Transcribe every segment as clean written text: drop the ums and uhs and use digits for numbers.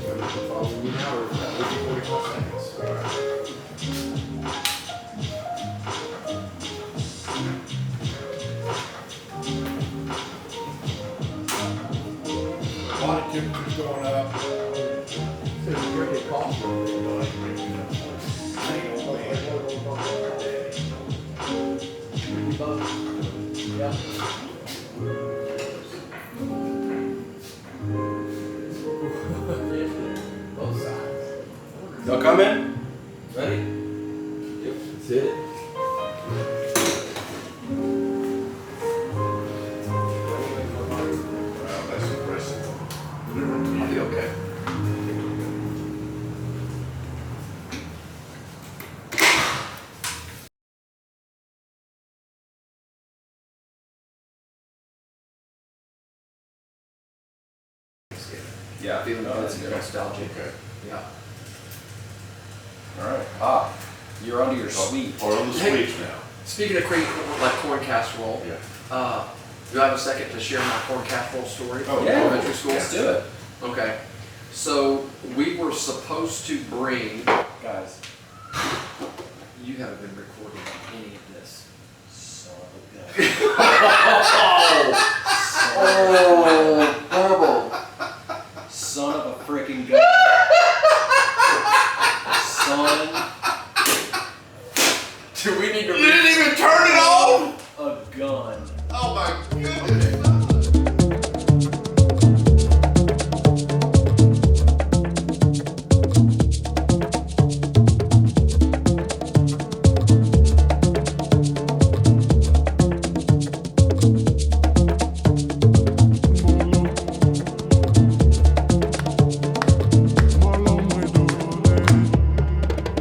Following you now, or that would be 45 seconds. Body temperature's going up. So you drink it coffee. Yeah. Both sides. Y'all coming? Ready? Yep. That's it. Wow, that's impressive. I'll be okay. Yeah. Feeling No, good, that's good. nostalgic. Okay. Yeah. All right. Ah, you're onto your sweet. Or on the Hey. sweets now. Speaking of like corn casserole, do I have a second to share my corn casserole story from Yeah. elementary school? Let's do it. Okay. So we were supposed to bring, Guys. you haven't been recording any of this. Son of a gun. Oh, Bubble. Son of a freaking gun. Son Do we need to You didn't even turn it off? of a gun. Oh my goodness.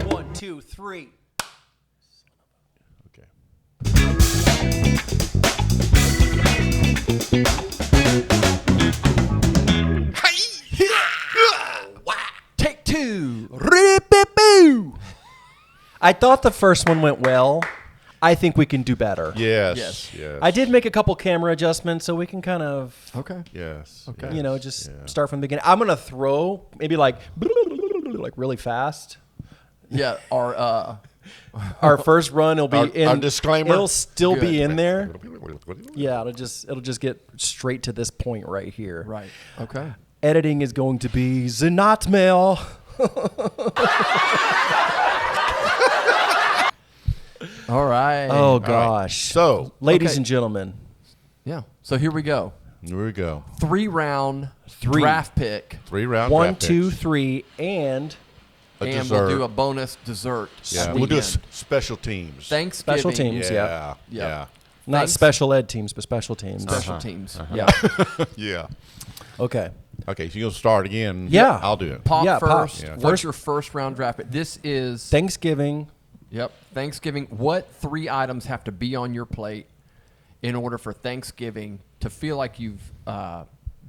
One, two, three. Okay. Take two. Rip-a-boo. I thought the first one went well. I think we can do better. Yes. Yes. Yes. I did make a couple camera adjustments so we can kind of, Okay. Yes. Okay. you know, just Yeah. start from the beginning. I'm going to throw maybe like really fast. Yeah, Our first run will be in. our disclaimer? It'll still be Good. in there. Yeah, it'll just get straight to this point right here. right. Okay. Editing is going to be the nightmare. All right. Oh gosh. So, Ladies Okay. and gentlemen, Yeah. So here we go. here we go. 3-round Three. draft pick. 3-round 1, draft 2, picks. 3, and A And dessert. we'll do a bonus dessert. Yeah, at we'll the do end. special teams. Thanksgiving. Special teams. Yeah. Yeah. Yeah. not Thanks- special ed teams, but special teams. Special teams. Yeah. Yeah. Okay. Okay, so you'll start again. Yeah. I'll do it. Pop Yeah, Pop. first. Yeah. What's First- your first round draft pick? This is Thanksgiving. Yep. Thanksgiving. What 3 items have to be on your plate in order for Thanksgiving to feel like you've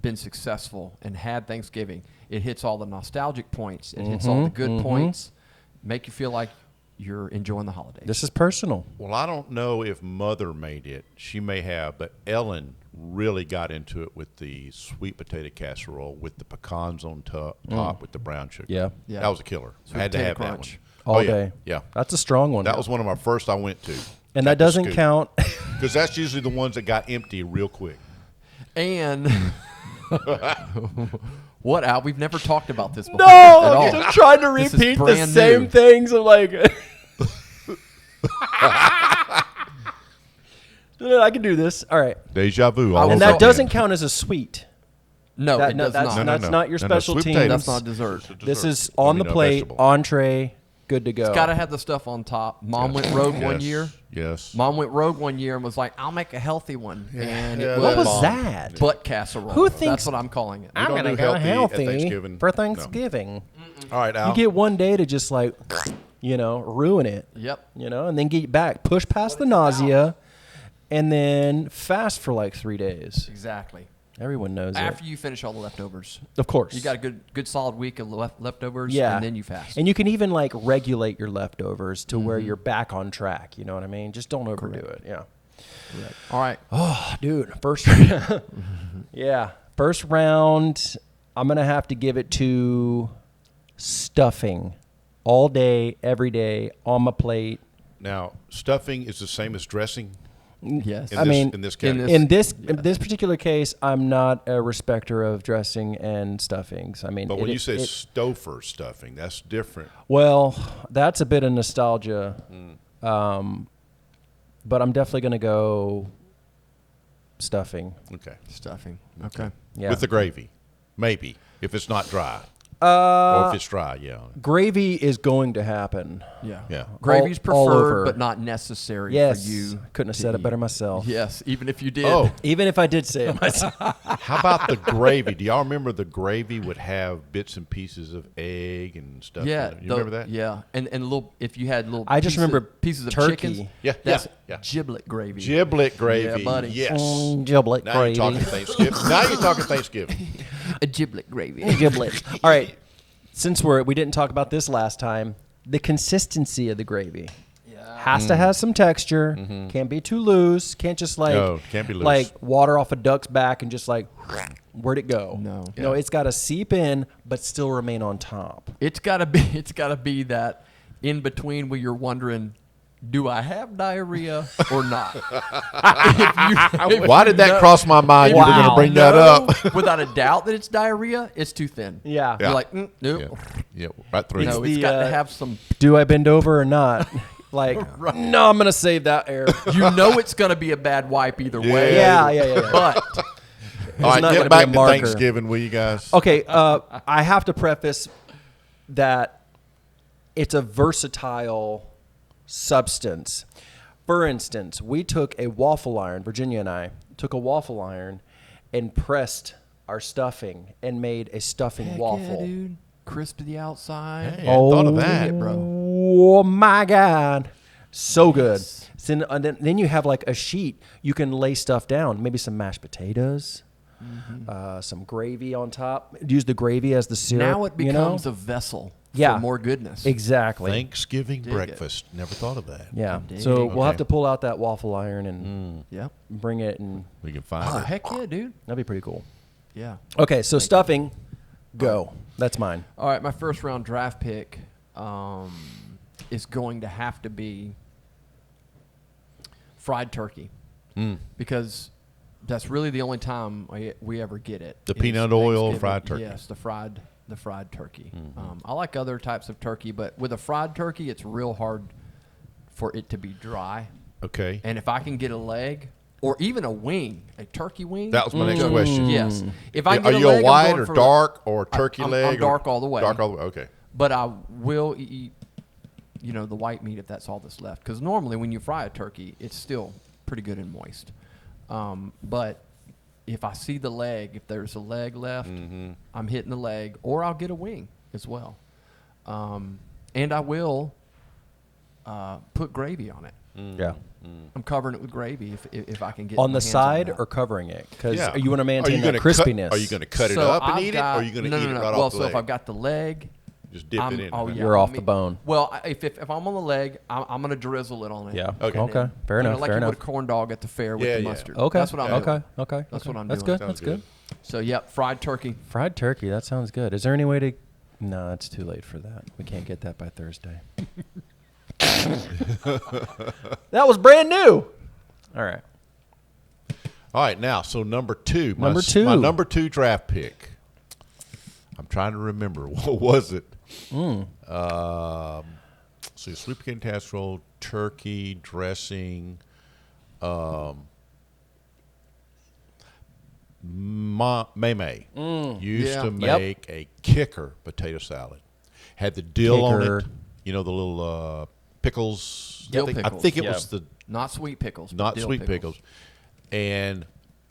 been successful and had Thanksgiving? It hits all the nostalgic points. It hits all the good points. Make you feel like you're enjoying the holidays. This is personal. Well, I don't know if Mother made it. She may have, but Ellen really got into it with the sweet potato casserole with the pecans on top with the brown sugar. Yeah. Yeah. That was a killer. Sweet I had to potato have crunch. that one. All Oh, yeah. day. Yeah. That's a strong one. That was one of my first I went to. and that doesn't count. Because that's usually the ones that got empty real quick. And what, Al? We've never talked about this before. No, at all. I'm just trying to This is repeat the brand same new. things. I'm like, I can do this. All right. Deja vu. all And over And that again. doesn't count as a sweet. No, That- it no, does that's not. not- not your special sweet team. potatoes. That's not dessert. It's a This dessert. is on I mean, the a plate, vegetable. entree, good to go. Got to have the stuff on top. Mom went rogue one Yes. year. Yes. Mom went rogue one year and was like, "I'll make a healthy one," and Yeah, it What was Bomb. that? butt casserole. Who thinks- That's what I'm calling it. I'm don't gonna do go healthy at healthy Thanksgiving. for No. Thanksgiving. All right, Al. You get one day to just like, ruin it. Yep. And then get back, push past the nausea, and then fast for like 3 days. Exactly. Everyone knows After it. you finish all the leftovers, Of course. you got a good solid week of leftovers. Yeah. And then you fast. And you can even like regulate your leftovers to where you're back on track. You know what I mean? Just don't overdo it. Yeah. All right. Oh, dude. First. Yeah. First round. I'm gonna have to give it to stuffing, all day, every day, on my plate. Now, stuffing is the same as dressing. Yes. In this category. In this particular case, I'm not a respecter of dressing and stuffings. I mean, But when you say Stouffer stuffing, that's different. well, that's a bit of nostalgia. But I'm definitely gonna go stuffing. Okay. Stuffing. Okay. Yeah. With the gravy, maybe if it's not dry, or if it's dry, yeah. Gravy is going to happen. Yeah. Yeah. Gravy's All preferred, over. but not necessary Yes. for you. Couldn't have to said it eat. better myself. Yes, even if you did. Oh, Even if I did say it myself. how about the gravy? Do y'all remember the gravy would have bits and pieces of egg and stuff? Yeah, in it? You remember that? Yeah, and little if you had little. I just remember pieces of turkey. chickens. Yeah, that's yeah. giblet gravy. Giblet gravy. Yeah, buddy. Yes. Giblet Now gravy. you're talking Thanksgiving. Now you're talking Thanksgiving. A giblet gravy. Giblet. All right. Since we didn't talk about this last time, the consistency of the gravy has to have some texture. Can't be too loose. Can't just like No, can't be loose. like water off a duck's back and just like where'd it go? No. No, Yeah. it's got to seep in but still remain on top. It's gotta be that in between where you're wondering, do I have diarrhea or not? Why did that cross my mind? You were going to bring that up. Without a doubt that it's diarrhea, it's too thin. Yeah. You're like, nope. Yeah, yeah, right through. No, It's it's the, got to have some. Do I bend over or not? Like, no, I'm gonna save that air. You know it's gonna be a bad wipe either way. Yeah. But All right, not get gonna be back a to marker. Thanksgiving, will you guys? Okay, I have to preface that it's a versatile substance. For instance, we took a waffle iron, Virginia and I took a waffle iron and pressed our stuffing and made a stuffing heck waffle. yeah, dude. Crisp to the outside. Hey, I hadn't thought of that. it, bro. Oh my God. So good. So then you have like a sheet. You can lay stuff down. Maybe some mashed potatoes, some gravy on top. Use the gravy as the syrup. Now it you know? becomes a vessel Yeah. for more goodness. Exactly. Thanksgiving Dig it. breakfast. Never thought of that. Yeah. Indeed. So we'll have Okay. to pull out that waffle iron and Yep. bring it, and We can find Oh, it. heck yeah, dude. that'd be pretty cool. Yeah. Okay, so stuffing, go. That's mine. All right, my first round draft pick is going to have to be fried turkey because that's really the only time we ever get it. The is peanut oil Thanksgiving. fried turkey. Yes, the fried turkey. I like other types of turkey, but with a fried turkey, it's real hard for it to be dry. Okay. And if I can get a leg or even a wing, a turkey wing. That was my next question. Yes. If I Are can get you a leg, a white I'm going or for dark or turkey I'm leg? or- dark all the way. Dark all the way. Okay. But I will eat, the white meat if that's all that's left. Because normally when you fry a turkey, it's still pretty good and moist. But if I see the leg, if there's a leg left, I'm hitting the leg, or I'll get a wing as well. And I will put gravy on it. Yeah. I'm covering it with gravy if I can get On my the hands side that. or covering it? Because Yeah. you want to Are maintain you that gonna crispiness. Are you going to cut it So up and I've eat it, got- or are you going to no, eat no, it no. right Well, off the so leg? if I've got the leg, Just dip it in. oh right? yeah, You're I off the mean- bone. Well, if I'm on the leg, I'm gonna drizzle it on it. Yeah. Okay. Okay. Fair enough. Like fair you enough. would a corn dog at the fair with Yeah, the yeah. mustard. Okay. That's what I'm okay. doing. Okay. That's okay. what I'm That's doing. good. That's good. So yep, fried turkey. Fried turkey. That sounds good. Is there any way to? No, it's too late for that. We can't get that by Thursday. That was brand new. All right. All right, now, so number two. Number two. My number 2 draft pick. I'm trying to remember. What was it? So sweet potato casserole, turkey, dressing. May used Yeah. to Yep. make a kicker potato salad. Had the dill on Kicker. it. You know, the little pickles. Dill I think, pickles. I think it Yeah. was the Not sweet pickles. but not dill sweet pickles, and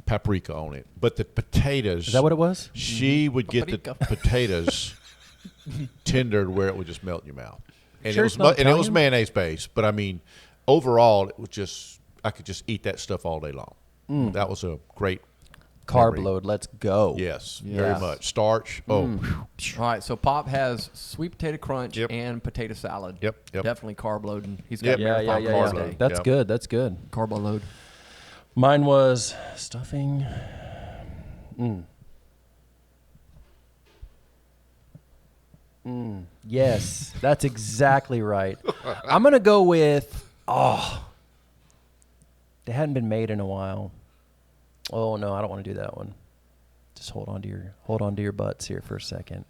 paprika on it. But the potatoes. Is that what it was? She would get the Paprika. potatoes tendered where it would just melt in your mouth, and Sure it it's was not and it was Italian? mayonnaise based. But I mean, overall, it was just I could just eat that stuff all day long. That was a great Carb memory. load. Let's go. Yes, Yeah. very much starch. Oh, All right, so Pop has sweet potato crunch Yep. and potato salad. Yep, yep. Definitely carb loading. He's Yep. got Yeah. marathon Yeah. carbs Yeah. day. That's Yep. good. That's good. Carbo load. Mine was stuffing. Yes, that's exactly right. I'm gonna go with they hadn't been made in a while. Oh no, I don't want to do that one. Just hold on to your butts here for a second.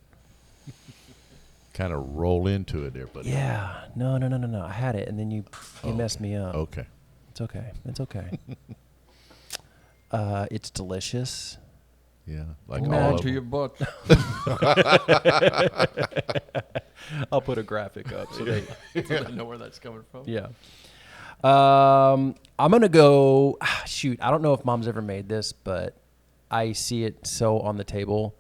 Kind of roll into it there, buddy. Yeah, no. I had it, and then you messed me up. Okay. It's okay. It's delicious. Yeah. Like Imagine all On of to them. your butt. I'll put a graphic up so they. So they know where that's coming from. Yeah. I'm gonna go. Shoot, I don't know if Mom's ever made this, but I see it so on the table.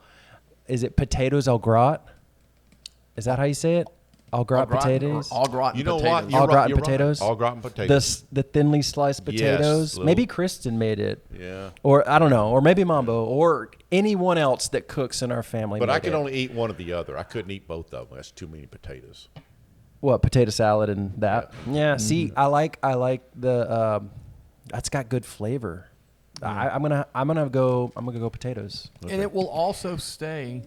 Is it potatoes au gratin? Is that how you say it? Au gratin potatoes. Au gratin You know potatoes. what? You're Au right, gratin you're right. potatoes? Au gratin potatoes. The thinly sliced potatoes. little- Maybe Kristen made it, Yeah. or I don't know, or maybe Mambo, or anyone else that cooks in our family. But I made could it. only eat one or the other. I couldn't eat both of them. That's too many potatoes. What, potato salad and that? Yeah. See, I like the. That's got good flavor. I'm gonna go potatoes. And it will also stay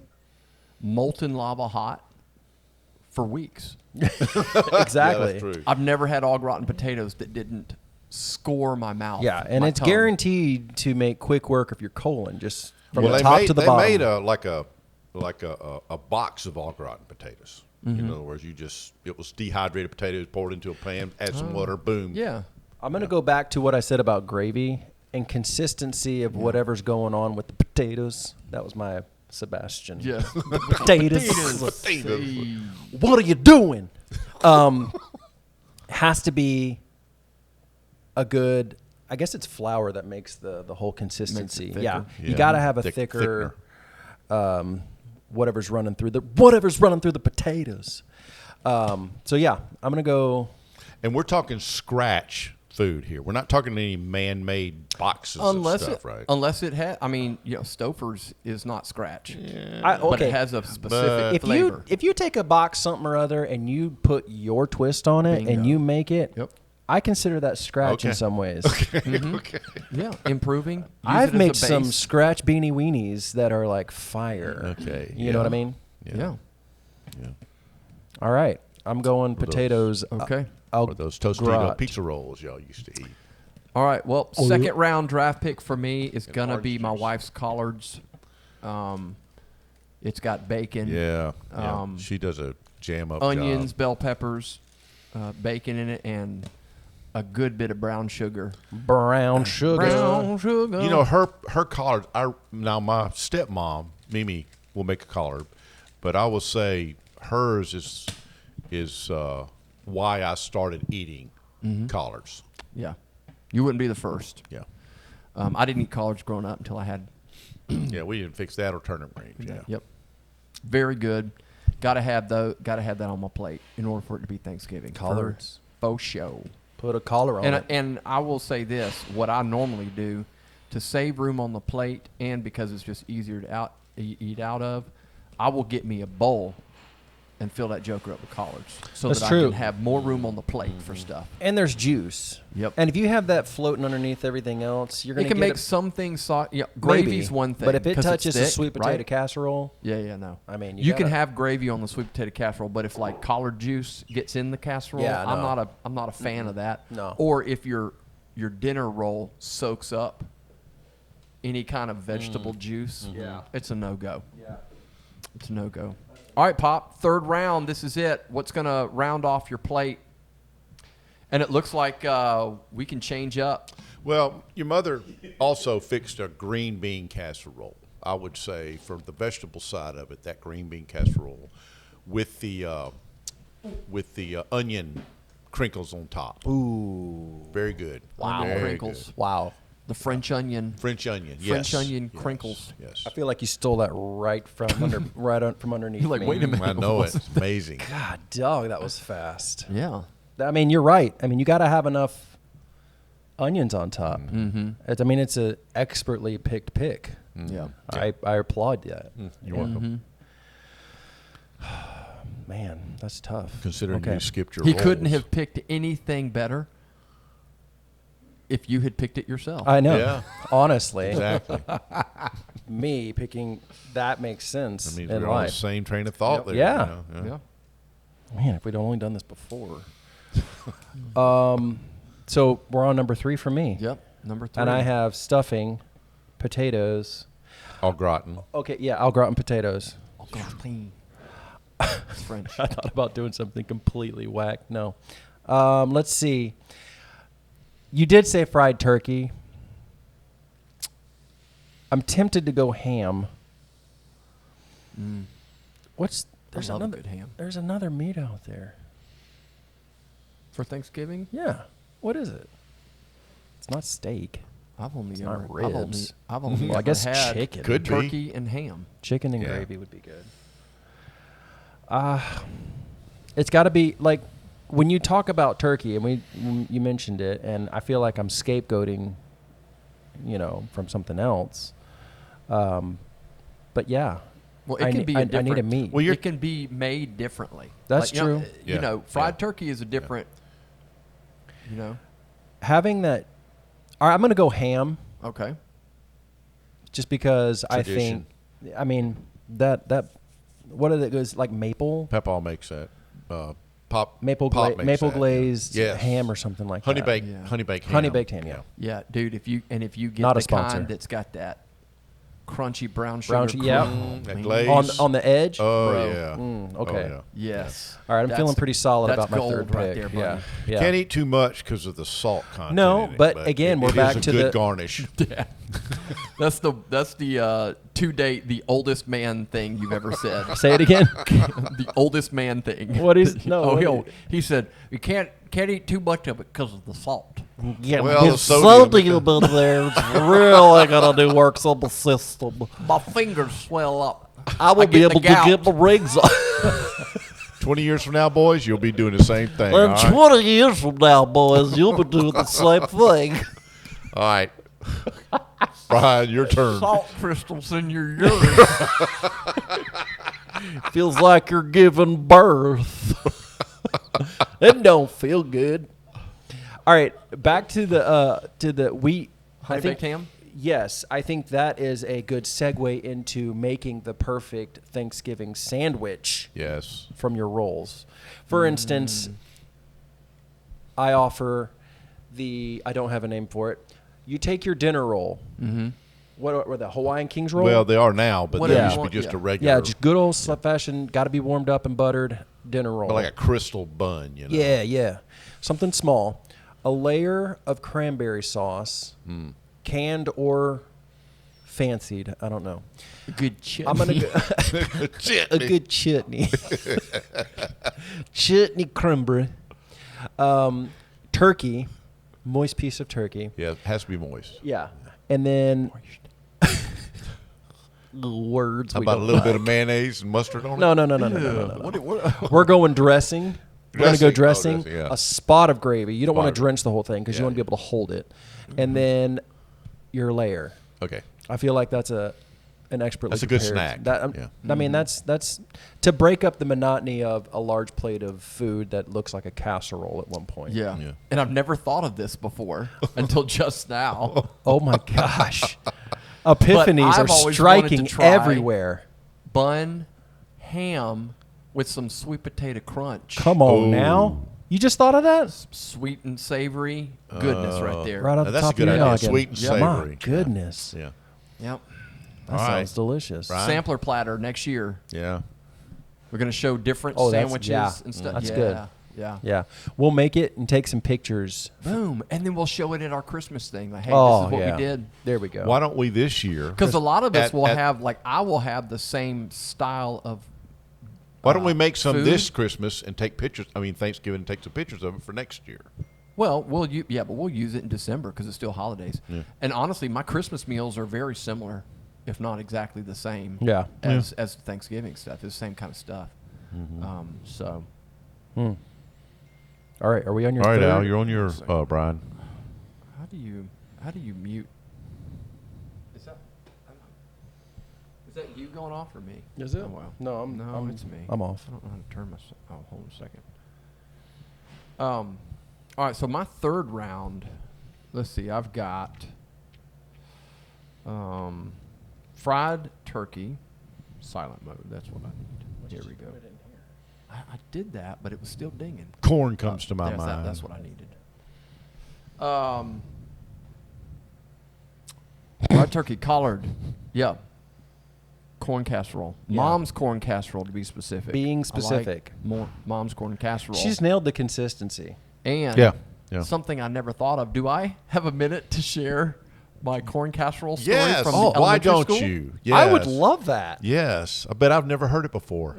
molten lava hot for weeks. Exactly. Yeah, that's true. I've never had au gratin potatoes that didn't score my mouth. Yeah, and my it's tongue. guaranteed to make quick work of your colon, just from Well, the they top made, to the they bottom. made a box of au gratin potatoes. In other words, it was dehydrated potatoes poured into a pan, add some water, boom. Yeah. I'm gonna go back to what I said about gravy and consistency of whatever's going on with the potatoes. That was my Sebastian. Yeah. Potatoes. Potatoes. What are you doing? Has to be a good. I guess it's flour that makes the whole consistency. thicker. Yeah, you Yeah. got to have a thicker. Whatever's running through the potatoes. So yeah, I'm gonna go. And we're talking scratch food here. We're not talking any man-made boxes Unless of stuff, it, right? unless it has, I mean, Stouffer's is not scratch, but Okay. it has a specific if flavor. you take a box something or other and you put your twist on it Bingo. and you make it, Yep. I consider that scratch in Okay. some ways. Okay. Yeah, improving. Use I've it as made a some base. scratch beanie weenies that are like fire. Okay, You know what I mean? Yeah. All right. I'm going those- potatoes. Okay. Or those Tostito Gratin. pizza rolls y'all used to eat. All right. Well, Oh, second yeah. round draft pick for me is And gonna orange be my juice. wife's collards. It's got bacon, Yeah. Um, She does a jam up onions, job. bell peppers, bacon in it, and a good bit of brown sugar. Brown sugar. Brown sugar. You know her collards. Now my stepmom Mimi will make a collard, but I will say hers is why I started eating collards. Yeah. You wouldn't be the first. Yeah, I didn't eat collards growing up until I had. yeah. We didn't fix that or turnip greens. Yeah. Yep. Very good. Got to have that on my plate in order for it to be Thanksgiving. Collards. Faux show. Put a collar on And it. and I will say this: what I normally do to save room on the plate, and because it's just easier to eat out of, I will get me a bowl and fill that joker up with collards, so That's that I true. can have more room on the plate for stuff. And there's juice. Yep. And if you have that floating underneath everything else, you're It going to can get make some things soft. Yeah, gravy's one thing. But if it 'cause it's touches a thick, sweet potato right? casserole, Yeah, no. I mean, you can gotta- have gravy on the sweet potato casserole, but if like collard juice gets in the casserole, Yeah, I'm no. not a fan of that. No. Or if your dinner roll soaks up any kind of vegetable juice, it's a no go. Yeah. It's a no go. All right, Pop. Third round. This is it. What's gonna round off your plate? And it looks like we can change up. Well, your mother also fixed a green bean casserole. I would say, from the vegetable side of it, that green bean casserole with the onion crinkles on top. Ooh. Very good. Onion Very crinkles. good. Wow. The French onion. French onion. French yes. onion Yes. crinkles. Yes. I feel like you stole that right from from underneath. You're like, me. wait a minute. I know it. It's amazing. God, dog, that was fast. Yeah. I mean, you're right. I mean, you got to have enough onions on top. Mm-hmm. I mean, it's a expertly picked pick. Yeah. I applaud that. You're welcome. Man, that's tough. Considering Okay. you skipped your He rolls. couldn't have picked anything better if you had picked it yourself. I know. Yeah. Honestly. Exactly. me picking that makes sense That means in we're on the life. same train of thought there. Yeah. You know? Yeah. Man, if we'd only done this before. So we're on number 3 for me. Yep. Number 3. And I have stuffing, potatoes. Au gratin. Okay, yeah, au gratin potatoes. Oh, gratin. It's French. I thought about doing something completely whack. No. Let's see. You did say fried turkey. I'm tempted to go ham. What's there's love a another good ham. There's another meat out there. For Thanksgiving, Yeah. What is it? It's not steak. I've only It's ever not I've only, ribs. I've only Well, I ever guess had chicken. Could be. turkey and ham. Chicken and Yeah. gravy would be good. It's got to be like when you talk about turkey, and you mentioned it, and I feel like I'm scapegoating, from something else. But yeah, Well, it I can ne- be I- a I need a different. meat. Well, you're- it can be made differently. That's Like, true. Yeah. Fried Yeah. turkey is a different. having that. All right, I'm gonna go ham, Okay. just because Tradition. I mean that what are it goes like maple Peppa makes that. Pop maple Pop makes maple that, yeah. glazed Yes. ham or something like Honey that. baked Yeah. honey baked ham. Honey baked ham, yeah. Yeah, dude. If you get Not a the sponsor. kind that's got that crunchy brown sugar, Brown sugar, yeah. cream, That man. glaze. On the edge. Oh Bro. yeah. Okay. Oh, yeah. Yes. All right, I'm feeling pretty solid that's about my gold third right pick. there, yeah, buddy. yeah. Can't eat too much because of the salt content. No, in it, but again, we're it back is to a good the- garnish. Yeah. That's the to date the oldest man thing you've ever said. Say it again. The oldest man thing. What is- no, Oh, what he said you can't eat too much of it because of the salt. Yeah, Well, the sodium- in there. It's really gonna do works on the system. My fingers swell up. I will be get the able to gout. get my rings on. 20 years from now, boys, you'll be doing the same thing. All And right. 20 years from now, boys, you'll be doing the same thing. All right. Brian, your turn. Salt crystals in your urine. Feels like you're giving birth. It don't feel good. All right, back to the wheat. Honey baked ham? Yes, I think that is a good segue into making the perfect Thanksgiving sandwich Yes. from your rolls. For instance, I offer I don't have a name for it. You take your dinner roll. Mm-hmm. What were the Hawaiian Kings roll? Well, they are now, but Whatever they you used to be want, just yeah. a regular, yeah, just good old fashioned, got to be warmed up and buttered dinner roll. but like a crystal bun, you know. Yeah, yeah. Something small. A layer of cranberry sauce, canned or fancied. I don't know. Good chip. I'm going to go a good chutney. Chutney cranberry. Turkey. Moist piece of turkey. Yeah, it has to be moist. Yeah. And then words. How we about a don't little like. bit of mayonnaise and mustard on it? No. We're going dressing. We're going to go Dressing. Oh, dressing. dressing, yeah. A spot of gravy. You don't want Spot to of drench the whole thing because you Yeah, want to be yeah. able to hold it. And then your layer. Okay. I feel like that's an expertly That's a good prepared- snack. That, Yeah. I mean, that's to break up the monotony of a large plate of food that looks like a casserole at one point. Yeah. Yeah. And I've never thought of this before until just now. Oh my gosh. Epiphanies I've are always wanted to striking try- everywhere. Bun, ham with some sweet potato crunch. Come on Ooh. now. You just thought of that? Sweet and savory goodness right there. Right off Now, the that's a top good of your idea. noggin. Sweet and Yeah, savory. My goodness. Yeah. Yep. That All right. sounds delicious. Right. Sampler platter next year. Yeah. We're going to show different Oh, that's- sandwiches yeah. and stuff. That's yeah, good. Yeah. Yeah. We'll make it and take some pictures. Boom. And then we'll show it at our Christmas thing. Like, hey, Oh, this is what yeah. we did. There we go. Why don't we this year? Because a lot of us At- will at- have, like, I will have the same style of. Why don't we make some food? this Christmas and take pictures? I mean, Thanksgiving, and take some pictures of it for next year. Well, but we'll use it in December because it's still holidays. And honestly, my Christmas meals are very similar, if not exactly the same. Yeah. As Thanksgiving stuff. It's the same kind of stuff. So. All right. Are we on your All right, third? Al, you're on your Brian. How do you mute? Is that you going off or me? Is it? Oh, well. No, it's me. I'm off. I don't know how to turn my. Oh, hold on a second. All right. So my third round. Let's see. I've got. fried turkey, silent mode. That's what I need. Here we go. I did that, but it was still dinging. Corn comes to my Yes, mind. that's what I needed. Fried turkey, collard. Yeah. Corn casserole. Yeah. Mom's corn casserole, to be specific. Being I like specific. Mom's corn casserole. She's nailed the consistency. And Yeah, yeah. something I never thought of. Do I have a minute to share my corn casserole story Yes. from Oh, the why elementary don't school? you? I would Yes. love that. Yes. I bet I've never heard it before.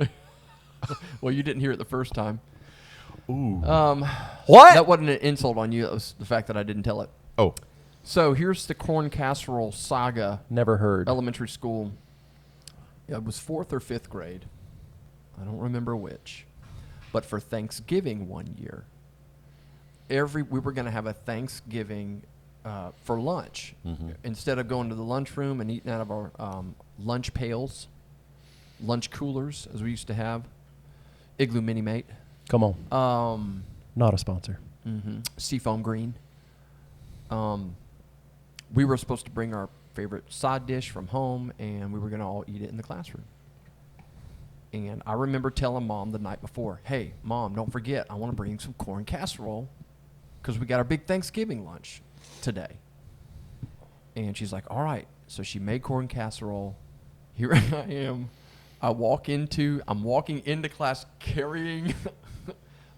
Well, you didn't hear it the first time. Ooh. What? That wasn't an insult on you. That was the fact that I didn't tell it. Oh. So here's the corn casserole saga. Never heard. Elementary school. Yeah, it was 4th or 5th grade. I don't remember which. But for Thanksgiving one year, we were going to have a Thanksgiving for lunch. Instead of going to the lunchroom and eating out of our lunch pails, lunch coolers, as we used to have, Igloo Mini Mate, Come on. Not a sponsor. Seafoam Green. We were supposed to bring our favorite side dish from home, and we were going to all eat it in the classroom. And I remember telling Mom the night before, hey, Mom, don't forget, I want to bring some corn casserole because we got our big Thanksgiving lunch today. And she's like, all right. So she made corn casserole. Here I am. I'm walking into class carrying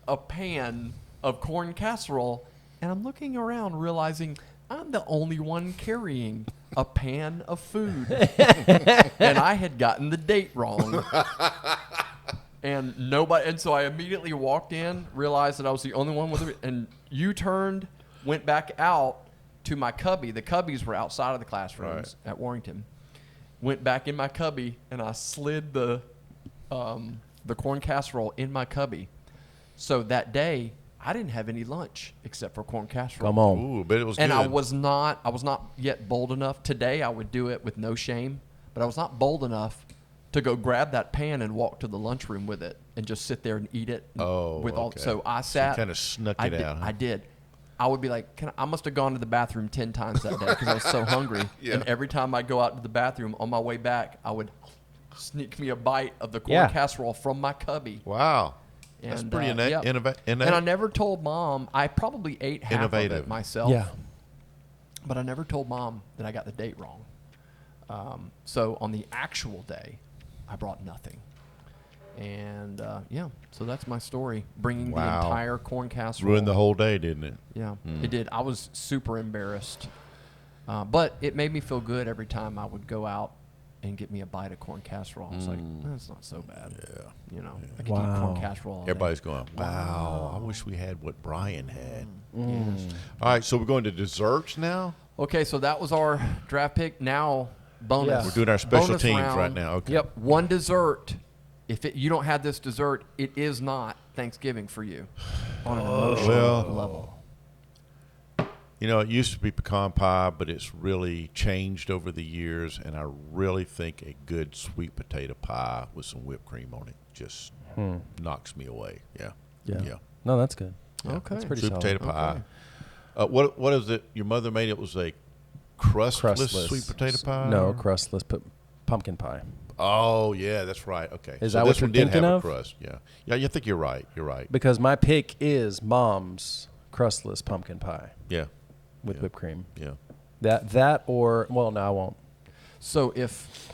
a pan of corn casserole, and I'm looking around realizing I'm the only one carrying a pan of food. And I had gotten the date wrong. And so I immediately walked in, realized that I was the only one with it, and U-turned, went back out to my cubby. The cubbies were outside of the classrooms at Warrington. Went back in my cubby, and I slid the corn casserole in my cubby. So that day, I didn't have any lunch except for corn casserole. Come on. Ooh, but it was And good. I was not yet bold enough. Today I would do it with no shame, but I was not bold enough to go grab that pan and walk to the lunchroom with it and just sit there and eat it. Oh, with all. okay. So I So you sat. kinda snuck I it did, out, huh? I did. I would be like, I must have gone to the bathroom 10 times that day because I was so hungry. Yeah. And every time I go out to the bathroom on my way back, I would sneak me a bite of the corn Yeah. casserole from my cubby. Wow. That's And, pretty yep. innate. And I never told Mom. I probably ate half of Innovative. it myself. Yeah. But I never told Mom that I got the date wrong. So on the actual day, I brought nothing. And so that's my story. Bringing the Wow. entire corn casserole. Ruined the whole day, didn't it? Yeah, it did. I was super embarrassed. But it made me feel good every time I would go out and get me a bite of corn casserole. I was like, that's not so bad. Yeah. You know, I could eat Wow. corn casserole all day. Everybody's going, wow, I wish we had what Brian had. Yes. All right, so we're going to desserts now? Okay, so that was our draft pick. Now, bonus. Yeah. We're doing our special Bonus teams round. right now. Okay. Yep. One dessert. If you don't have this dessert, it is not Thanksgiving for you on an emotional Well- level. You know, it used to be pecan pie, but it's really changed over the years, and I really think a good sweet potato pie with some whipped cream on it just knocks me away. Yeah. Yeah. No, that's good. Okay. That's pretty Sweet solid. potato pie. Okay. What is it? Your mother made it was a crustless, Crustless. sweet potato pie? No, or- crustless pumpkin pie. Oh, yeah, that's right. Okay. Is so that this what you're one did thinking have of? a crust. Yeah. Yeah, you think you're right. You're right. Because my pick is Mom's crustless pumpkin pie Yeah. with Yeah. whipped cream. Yeah. That or well, no, I won't. So if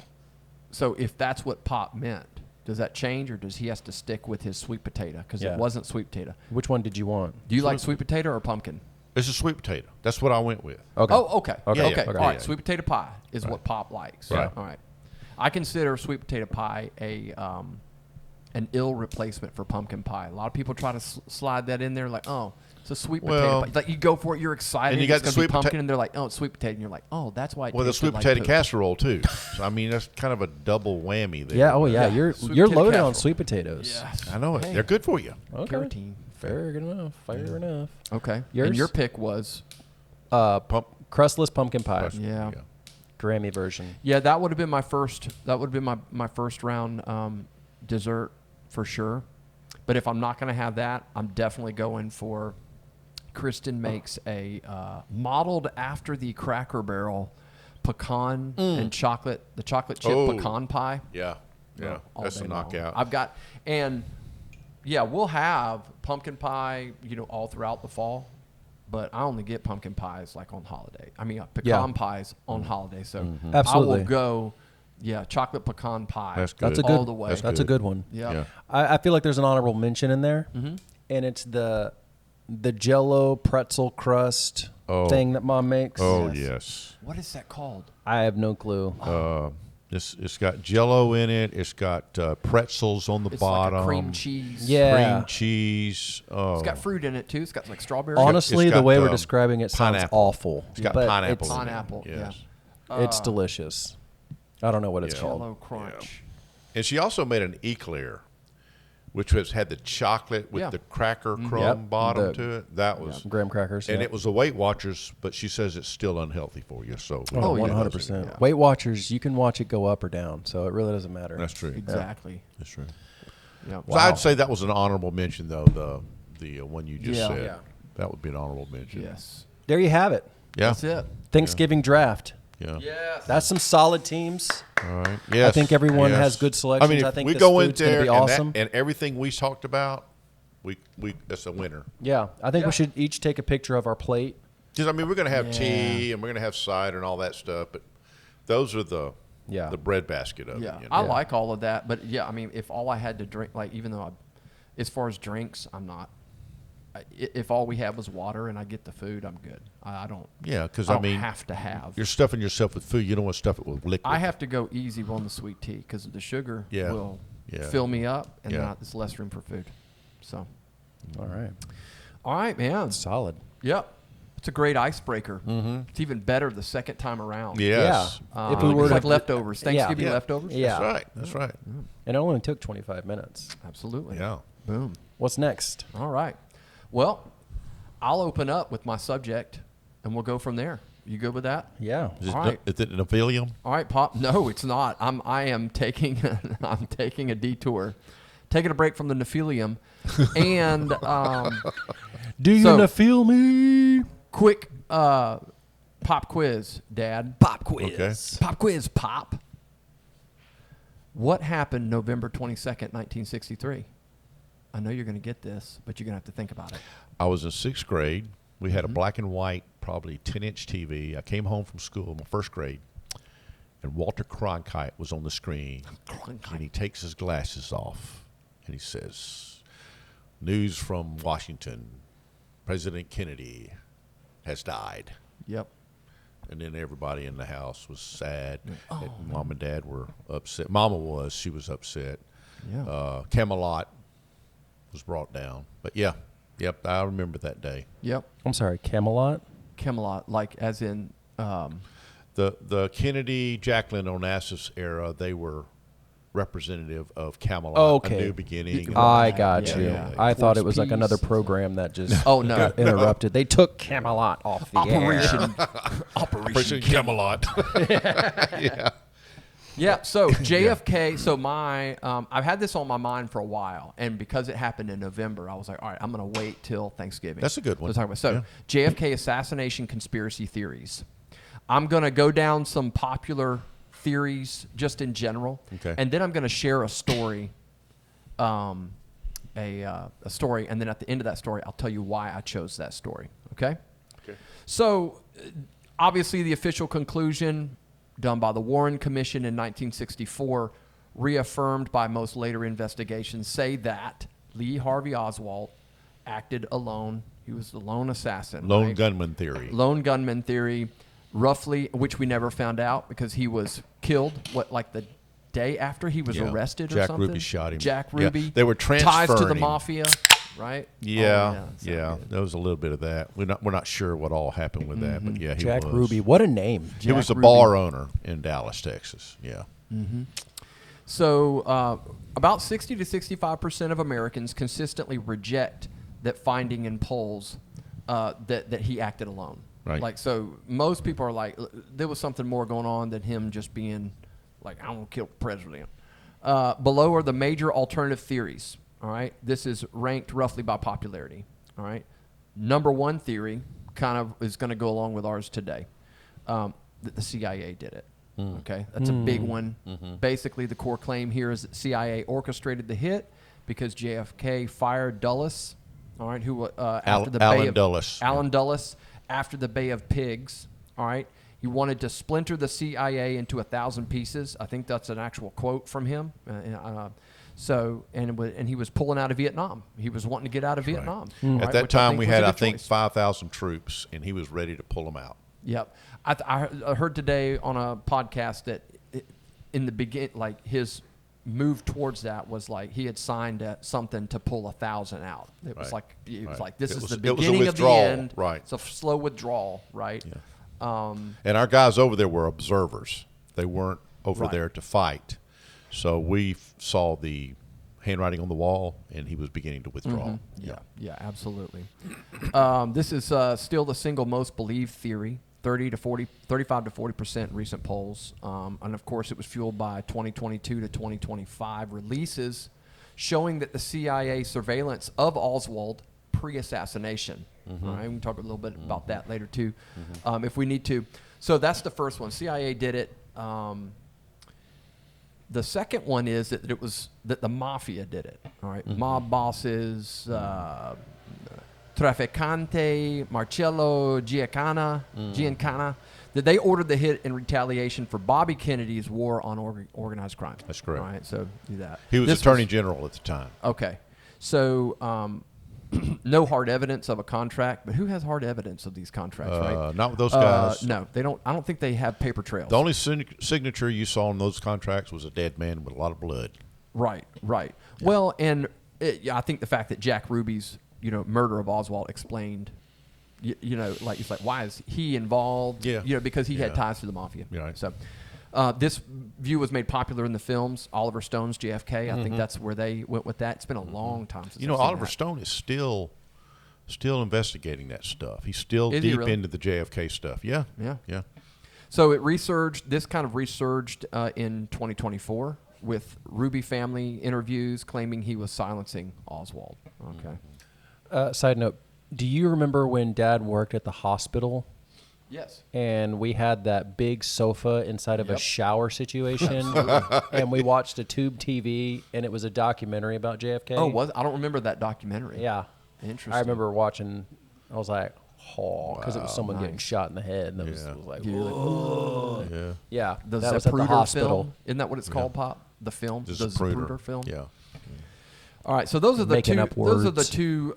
that's what Pop meant, does that change, or does he has to stick with his sweet potato? Because Yeah. it wasn't sweet potato. Which one did you want? Do you like sweet potato or pumpkin? It's a sweet potato. That's what I went with. Okay. Oh, okay. Okay. Okay. Yeah, All yeah. right. Yeah. Sweet potato pie is what Pop likes. Right. All right. I consider sweet potato pie an ill replacement for pumpkin pie. A lot of people try to slide that in there, like, oh, it's a sweet potato Well, pie. Like you go for it, you're excited. and you got it's the gonna be sweet pota- pumpkin, and they're like, oh, it's sweet potato, and you're like, oh, that's why. It Well, the tasted sweet like potato poop. casserole too. So, I mean, that's kind of a double whammy there. Yeah. Oh yeah. Yeah. You're Sweet you're potato loaded on casserole. sweet potatoes. Yes. I know it. Hey. They're good for you. Okay. Carotene. Fair enough. Fair enough. Okay. Yours? And your pick was Pump. Crustless pumpkin pie, Crust. Yeah. Grammy version. Yeah, that would have been my first. That would have been my first round dessert for sure. But if I'm not going to have that, I'm definitely going for. Kristen makes a modeled after the Cracker Barrel pecan and chocolate, the chocolate chip Oh. pecan pie. Yeah. Yeah. all That's day a long. knockout. I've got, and yeah, we'll have pumpkin pie, all throughout the fall, but I only get pumpkin pies like on holiday. I mean, pecan pies on holiday. So I Absolutely. will go, chocolate pecan pie. That's good. That's a all good. the way. That's a good one. Yeah. Yeah. I feel like there's an honorable mention in there, and it's the Jell-O pretzel crust thing that Mom makes. Oh, yes. What is that called? I have no clue. It's got Jell-O in it. It's got pretzels on the It's bottom. like a cream cheese. Yeah. Cream cheese. Oh. It's got fruit in it too. It's got like strawberry. Honestly, it's the got, way we're describing it sounds pineapple. awful. It's got but pineapple. It's, in it. Pineapple, Yes. it's delicious. I don't know what it's Yeah. called. Jell-O crunch. And she also made an eclair, which had the chocolate with Yeah. the cracker crumb Yep. bottom The- to it. That was, Graham crackers. and yeah. it was the Weight Watchers, but she says it's still unhealthy for you. So Oh, yeah. 100%. Yeah. Weight Watchers, you can watch it go up or down, so it really doesn't matter. that's true. Exactly. That's true. Yeah. So I'd say that was an honorable mention, though. The one you just Yeah. said, Yeah. that would be an honorable mention. Yes. There you have it. Yeah. That's it. Thanksgiving draft. Yeah. Yes. That's some solid teams. All right. Yes. think everyone yes. has good selections. I mean, if I think we this go in food's gonna there be and, awesome. and everything we talked about, we that's a winner. Yeah, I think Yeah. we should each take a picture of our plate. Because I mean, we're going to have Yeah. tea and we're going to have cider and all that stuff, but those are the Yeah. the breadbasket of Yeah. it. You know? I like all of that, but yeah, I mean, if all I had to drink, like even though as far as drinks, I'm not. If all we had was water and I get the food, I'm good. I don't. Yeah, because I I don't mean, have to have. you're stuffing yourself with food. You don't want to stuff it with liquid. I have to go easy on the sweet tea because the sugar Yeah. will Yeah. fill me up, and Yeah. then there's less room for food. So, All right. all right, man. Solid. Yep, it's a great icebreaker. Mm-hmm. It's even better the second time around. Yes. Yeah. If we were it's to- like leftovers, Thanksgiving Yeah. leftovers. Yeah. That's right. That's right. And it only took 25 minutes. Absolutely. Yeah. Boom. What's next? All right. Well, I'll open up with my subject, and we'll go from there. You good with that? Yeah. Is it, All right. is it Nephilium? All right, Pop. No, it's not. I am taking I'm taking a detour, taking a break from the Nephilium, and Do you So- feel me? quick pop quiz, Dad. Pop quiz. Okay. Pop quiz, Pop. What happened November 22nd, 1963? I know you're going to get this, but you're going to have to think about it. I was in sixth grade. We Mm-hmm. had a black and white, probably 10-inch TV. I came home from school in my first grade, and Walter Cronkite was on the screen. And he takes his glasses off, and he says, "News from Washington. President Kennedy has died." Yep. And then everybody in the house was sad. Oh, And Mom and Dad were upset. Mama was. She was upset. Yeah. Camelot was brought down. But yeah, yep, I remember that day. Yep. I'm sorry, Camelot? Camelot, like as in The Kennedy, Jacqueline Onassis era, they were representative of Camelot, Okay. a new beginning. I got Yeah, you. yeah. I thought Towards it was like another peace. program that just Oh, no. got interrupted. They took Camelot off the air. Operation Camelot. Yeah. Yeah, so JFK, so I've had this on my mind for a while, and because it happened in November, I was like, all right, I'm going to wait till Thanksgiving. That's a good one. to talk about. So, JFK assassination conspiracy theories. I'm going to go down some popular theories just in general, Okay. and then I'm going to share a story, a story, and then at the end of that story, I'll tell you why I chose that story, okay? Okay. So, obviously, the official conclusion done by the Warren Commission in 1964, reaffirmed by most later investigations, say that Lee Harvey Oswald acted alone. He was the lone assassin. Lone right? gunman theory. Lone gunman theory, roughly, which we never found out because he was killed, like the day after he was Yeah. arrested or Jack something? Ruby shot him. Jack Yeah. Ruby. They were Ties to the transferring him. mafia, right? Yeah, Oh, yeah. sound good. There was a little bit of that. We're not sure what all happened with that, but yeah, he Jack was. Ruby. What a name. He was Jack a Ruby. bar owner in Dallas, Texas. Yeah. So, about 60 to 65% of Americans consistently reject that finding in polls that he acted alone. Right. Like, so most people are like, there was something more going on than him just being like, I'm going to kill the president. Below are the major alternative theories. All right. This is ranked roughly by popularity. All right. Number one theory kind of is going to go along with ours today. that the CIA did it. Okay, that's a big one. Basically, the core claim here is that CIA orchestrated the hit because JFK fired Dulles, all right, who after the Alan Bay of Dulles. Alan Dulles after the Bay of Pigs, all right. He wanted to splinter the CIA into 1,000 pieces. I think that's an actual quote from him. And he was pulling out of Vietnam. He was wanting to get out of Vietnam. At right, that which I time, think we was a had, I good think, choice. 5,000 troops, and he was ready to pull them out. Yep. I heard today on a podcast that in the begin, like his move towards that was like he had signed something to pull 1,000 out. It was Right. like this is the It was a beginning of the withdrawal, end. right. It's a slow withdrawal, right? And our guys over there were observers. They weren't over Right. there to fight. So we saw the handwriting on the wall, and he was beginning to withdraw. Yeah, absolutely. This is still the single most believed theory, 35 to 40% recent polls. And of course, it was fueled by 2022 to 2025 releases showing that the CIA surveillance of Oswald pre-assassination. All right, we can talk a little bit about that later too, if we need to. So that's the first one. CIA did it. The second one is that that the mafia did it. All right, mob bosses, Trafficante, Marcello Giancana, that they ordered the hit in retaliation for Bobby Kennedy's war on organized crime. That's correct. All right, so do that. He was This Attorney General at the time. Okay, so no hard evidence of a contract, but who has hard evidence of these contracts? Right? Not with those guys. No, they don't. I don't think they have paper trails. The only signature you saw on those contracts was a dead man with a lot of blood. Right. Well, and I think the fact that Jack Ruby's murder of Oswald explained, like it's like why is he involved? Yeah. Because he had Yeah. ties to the mafia. Right. So this view was made popular in the films. Oliver Stone's JFK. I think that's where they went with that. It's been a long time since I've seen Oliver that. Stone is still investigating that stuff. He's still Is he deep really? into the JFK stuff. Yeah. Yeah. So it resurged. This kind of resurged in 2024 with Ruby family interviews claiming he was silencing Oswald. Okay. Side note: do you remember when Dad worked at the hospital Yes. and we had that big sofa inside of a Yep. shower situation, and we watched a tube TV, and it was a documentary about JFK? Oh, I don't remember that documentary. Yeah. Interesting. I remember watching. I was like, oh, because it was someone getting nice. shot in the head, and it Yeah. was like, You're like, Yeah. yeah, the that was at the Zapruder hospital. film. Isn't that what it's called, Pop? The film, The the Zapruder. Zapruder film. Yeah. All right, so those are the Making two. up Those are the words. two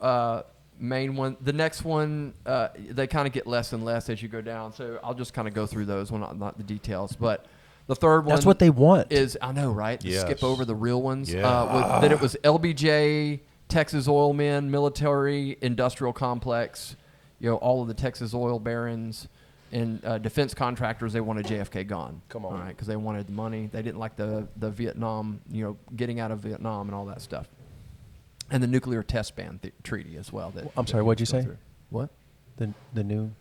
main one. The next one, they kind of get less and less as you go down. So I'll just kind of go through those, not the details. But the third one, That's what they want. is. I know, right? To Yes. skip over the real ones. Yeah. That it was LBJ, Texas Oil Men, military industrial complex. All of the Texas oil barons and defense contractors. They wanted JFK gone. Come on. all right, because they wanted the money. They didn't like the Vietnam, getting out of Vietnam and all that stuff. And the nuclear test ban treaty as well. I'm sorry, what'd you say? What? The new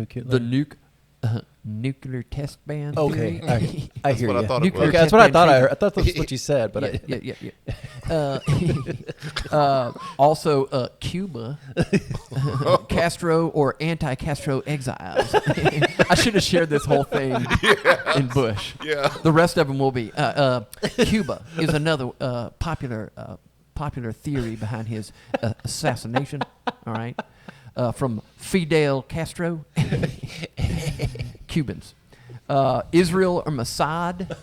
kid. The nuclear test ban Okay, theory? I hear what I you. thought it Nuclear was. Okay, that's what I test thought. ban I heard. I thought that's what you said, but yeah. Also, Cuba, Castro or anti-Castro exiles. I should have shared this whole thing in Bush. Yeah. The rest of them will be. Cuba is another popular theory behind his assassination. All right, from Fidel Castro, Cubans, Israel or Mossad,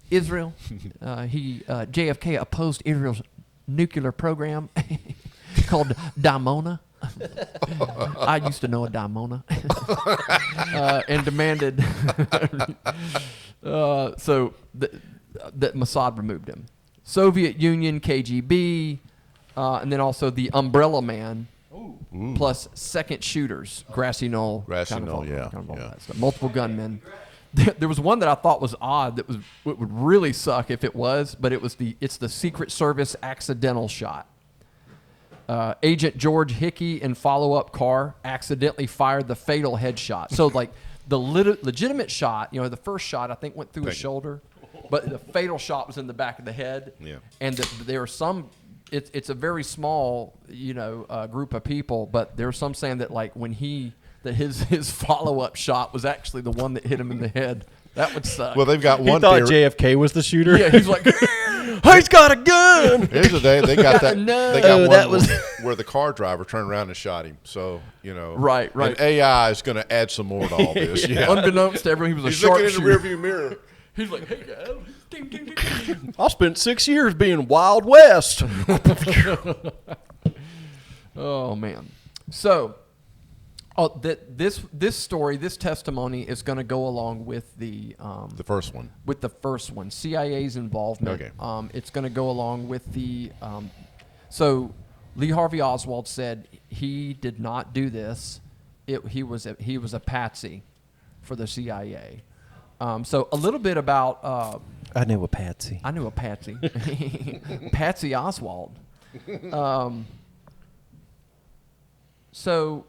Israel. JFK opposed Israel's nuclear program called Dimona. I used to know a Dimona, and demanded that Mossad removed him. Soviet Union, KGB, and then also the Umbrella Man, plus second shooters, Grassy Knoll. Grassy kind of Knoll, all- yeah, kind of all yeah. that stuff. Multiple gunmen. There was one that I thought was odd. It would really suck if it was, but it's the Secret Service accidental shot. Agent George Hickey in follow-up car accidentally fired the fatal headshot. So like the legitimate shot, the first shot I think went through his shoulder, but the fatal shot was in the back of the head. Yeah. And there are some. It's a very small group of people, but there are some saying that like when he that his follow-up shot was actually the one that hit him in the head. That would suck. Well, they've got He one thought theory. JFK was the shooter. yeah, he's like, He's got a gun. Here's the day they got that. No. They got Oh, one that was- where the car driver turned around and shot him. So Right. And AI is going to add some more to all this. Yeah. unbeknownst to everyone, he was a He's looking in the sharpshooter. rearview mirror. He's like, hey guys, ding, ding, ding, ding. I spent 6 years being Wild West. Oh man. So, this story, this testimony is going to go along with the first one. with the first one, CIA's involvement. Okay. It's going to go along with the. So, Lee Harvey Oswald said he did not do this. He was a patsy for the CIA. So a little bit about. I knew a patsy. I knew a patsy, Patsy Oswald. So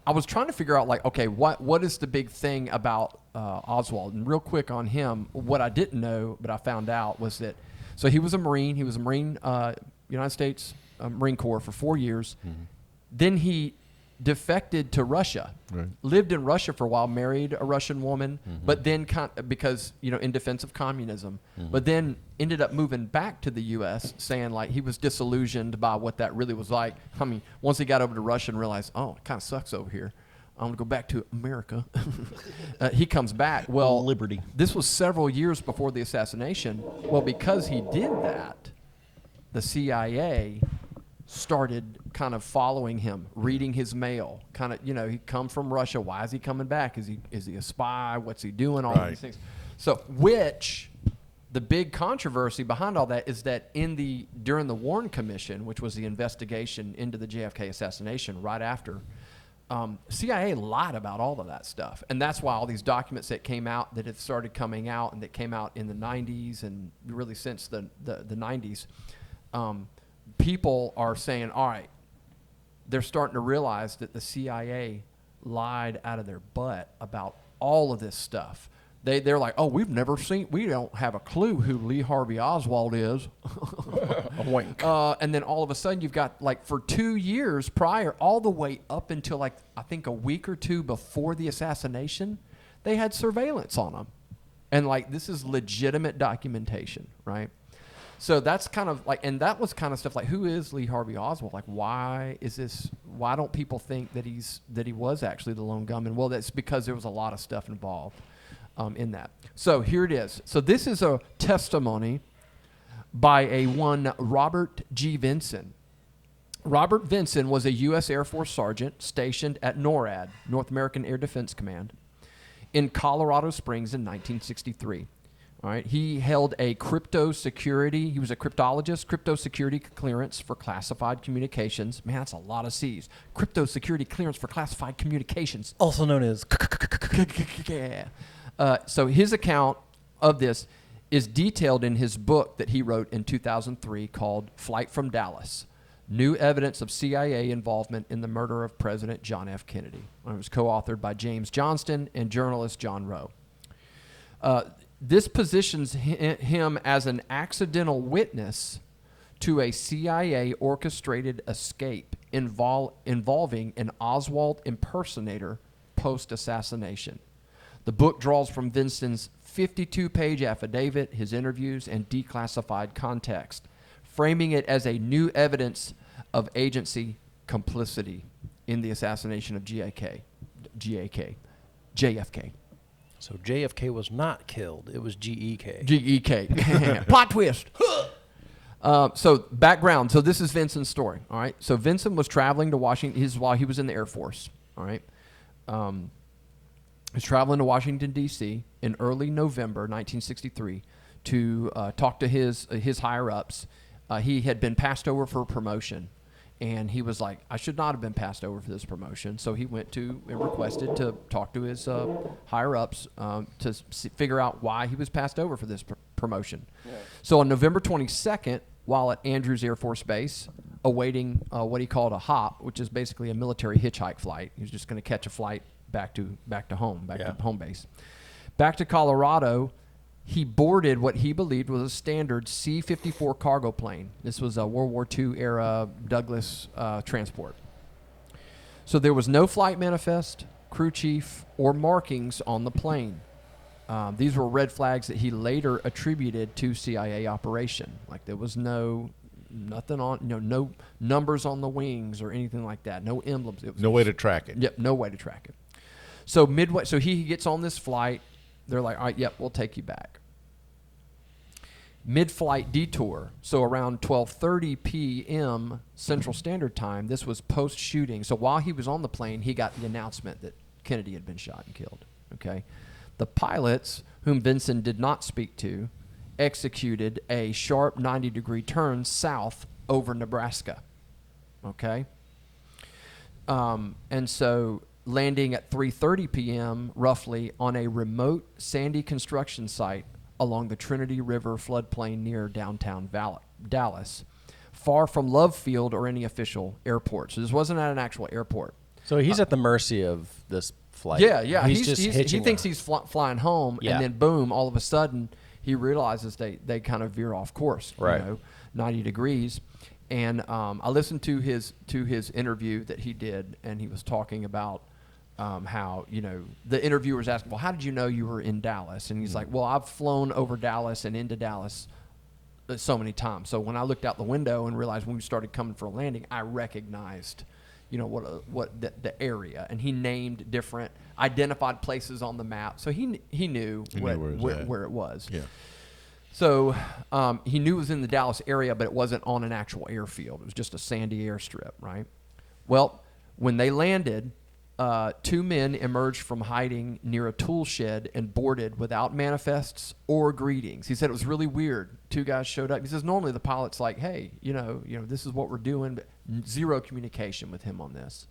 I was trying to figure out, like, okay, what is the big thing about Oswald? And real quick on him, what I didn't know, but I found out, was that, so he was a Marine. He was a Marine, United States Marine Corps for 4 years. Mm-hmm. Then he defected to Russia, Right. lived in Russia for a while, married a Russian woman, Mm-hmm. but then because, in defense of communism, but then ended up moving back to the U.S., saying like he was disillusioned by what that really was like. I mean, once he got over to Russia and realized, oh, it kind of sucks over here, I'm going to go back to America. He comes back. Well, Liberty. This was several years before the assassination. Well, because he did that, the CIA started kind of following him, reading his mail. Kind of, he come from Russia. Why is he coming back? Is he a spy? What's he doing? All Right. these things. So, the big controversy behind all that is that during the Warren Commission, which was the investigation into the JFK assassination right after, CIA lied about all of that stuff. And that's why all these documents that came out, that have started coming out, and that came out in the 90s and really since the 90s, people are saying, all right, they're starting to realize that the CIA lied out of their butt about all of this stuff. They're like, oh, we don't have a clue who Lee Harvey Oswald is. A wink. And then all of a sudden you've got, like, for 2 years prior, all the way up until, like, I think a week or two before the assassination, they had surveillance on them. And, like, this is legitimate documentation, right? So that's kind of like, and that was kind of stuff like, who is Lee Harvey Oswald? Like, why don't people think that he was actually the lone gunman? Well, that's because there was a lot of stuff involved in that. So here it is. So this is a testimony by a one Robert G. Vinson. Robert Vinson was a U.S. Air Force sergeant stationed at NORAD, North American Air Defense Command, in Colorado Springs in 1963. All right, he held a crypto security. He was a cryptologist, crypto security clearance for classified communications. Man, that's a lot of C's. Crypto security clearance for classified communications. Also known as. So his account of this is detailed in his book that he wrote in 2003 called Flight from Dallas: New Evidence of CIA Involvement in the Murder of President John F. Kennedy. It was co-authored by James Johnston and journalist John Rowe. This positions him as an accidental witness to a CIA-orchestrated escape involving an Oswald impersonator post-assassination. The book draws from Vinson's 52-page affidavit, his interviews, and declassified context, framing it as a new evidence of agency complicity in the assassination of JFK. So JFK was not killed. It was GEK. GEK. Plot twist. So background. So this is Vinson's story. All right. So Vinson was traveling to Washington. This is while he was in the Air Force. All right. He was traveling to Washington, D.C. in early November 1963 to talk to his higher ups. He had been passed over for a promotion. And he was like, I should not have been passed over for this promotion. So he went to and requested to talk to his higher-ups to figure out why he was passed over for this promotion. Yeah. So on November 22nd, while at Andrews Air Force Base, awaiting what he called a hop, which is basically a military hitchhike flight. He was just going to catch a flight back to home, to home base. Back to Colorado, he boarded what he believed was a standard C-54 cargo plane. This was a World War II era Douglas transport. So there was no flight manifest, crew chief, or markings on the plane. These were red flags that he later attributed to CIA operation. Like there was nothing on, no numbers on the wings or anything like that. No emblems. It was No way to track it. Yep, no way to track it. So midway, so he gets on this flight. They're like, all right, yep, we'll take you back. Mid-flight detour. So around 12:30 p.m. Central Standard Time. This was post-shooting. So while he was on the plane, he got the announcement that Kennedy had been shot and killed. Okay, the pilots, whom Vinson did not speak to, executed a sharp 90-degree turn south over Nebraska. Okay, and so landing at 3:30 p.m. roughly on a remote sandy construction site along the Trinity River floodplain near downtown Dallas, far from Love Field or any official airport. So this wasn't at an actual airport. So he's at the mercy of this flight. Yeah. He's just he hitching thinks a- he's flying home, Yeah. and then boom, all of a sudden he realizes they kind of veer off course. Right. 90 degrees. And I listened to his interview that he did, and he was talking about how, the interviewer's asking, well, how did you know you were in Dallas? And he's like, well, I've flown over Dallas and into Dallas so many times. So when I looked out the window and realized when we started coming for a landing, I recognized, what the area. And he named different identified places on the map. So he knew He knew where it was. Yeah. So he knew it was in the Dallas area, but it wasn't on an actual airfield. It was just a sandy airstrip, right? Well, when they landed, two men emerged from hiding near a tool shed and boarded without manifests or greetings. He said it was really weird. Two guys showed up. He says normally the pilot's like, hey, this is what we're doing, but zero communication with him on this.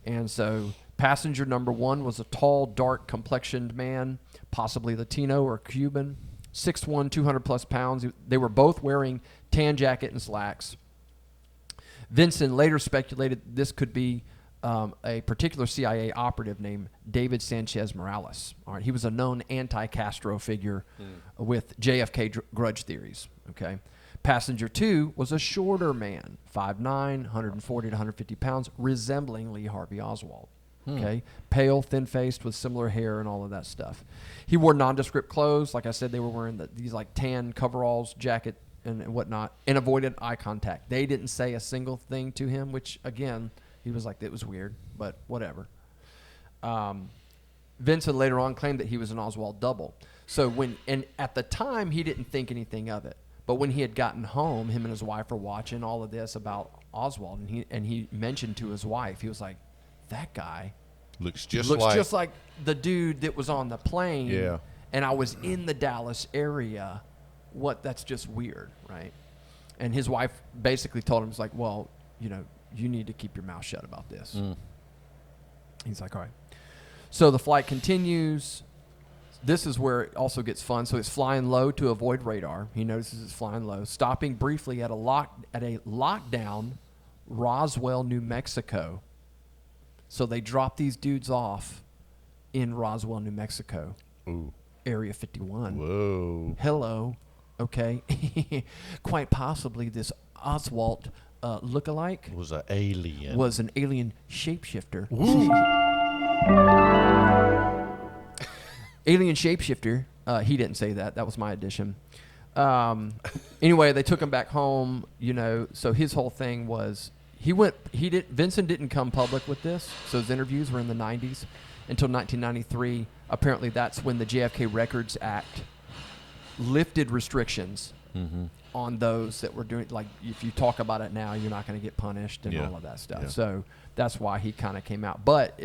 And so passenger number one was a tall, dark-complexioned man, possibly Latino or Cuban, 6'1", 200-plus pounds. They were both wearing tan jacket and slacks. Vinson later speculated this could be a particular CIA operative named David Sanchez Morales. All right, he was a known anti-Castro figure with JFK grudge theories. Okay, passenger two was a shorter man, 5'9", 140 to 150 pounds, resembling Lee Harvey Oswald. Okay, pale, thin-faced, with similar hair and all of that stuff. He wore nondescript clothes. Like I said, they were wearing these like tan coveralls, jacket, and whatnot, and avoided eye contact. They didn't say a single thing to him, which again, he was like, it was weird, but whatever. Vincent later on claimed that he was an Oswald double. So and at the time, he didn't think anything of it. But when he had gotten home, him and his wife were watching all of this about Oswald, and he mentioned to his wife, he was like, that guy Looks just like the dude that was on the plane. Yeah. And I was in the Dallas area. That's just weird, right? And his wife basically told him, "Was like, well, you need to keep your mouth shut about this." He's like, all right. So the flight continues. This is where it also gets fun. So it's flying low to avoid radar. He notices it's flying low, stopping briefly at a lockdown, Roswell, New Mexico. So they drop these dudes off in Roswell, New Mexico. Ooh. Area 51. Whoa. Hello. Okay. Quite possibly this Oswald lookalike Was an alien. was an alien shapeshifter. Alien shapeshifter. He didn't say that. That was my addition. Anyway, they took him back home, so his whole thing was Vincent didn't come public with this. So his interviews were in the 90s until 1993. Apparently that's when the JFK Records Act lifted restrictions on those that were doing, like, if you talk about it now, you're not going to get punished and all of that stuff. Yeah. So that's why he kind of came out. But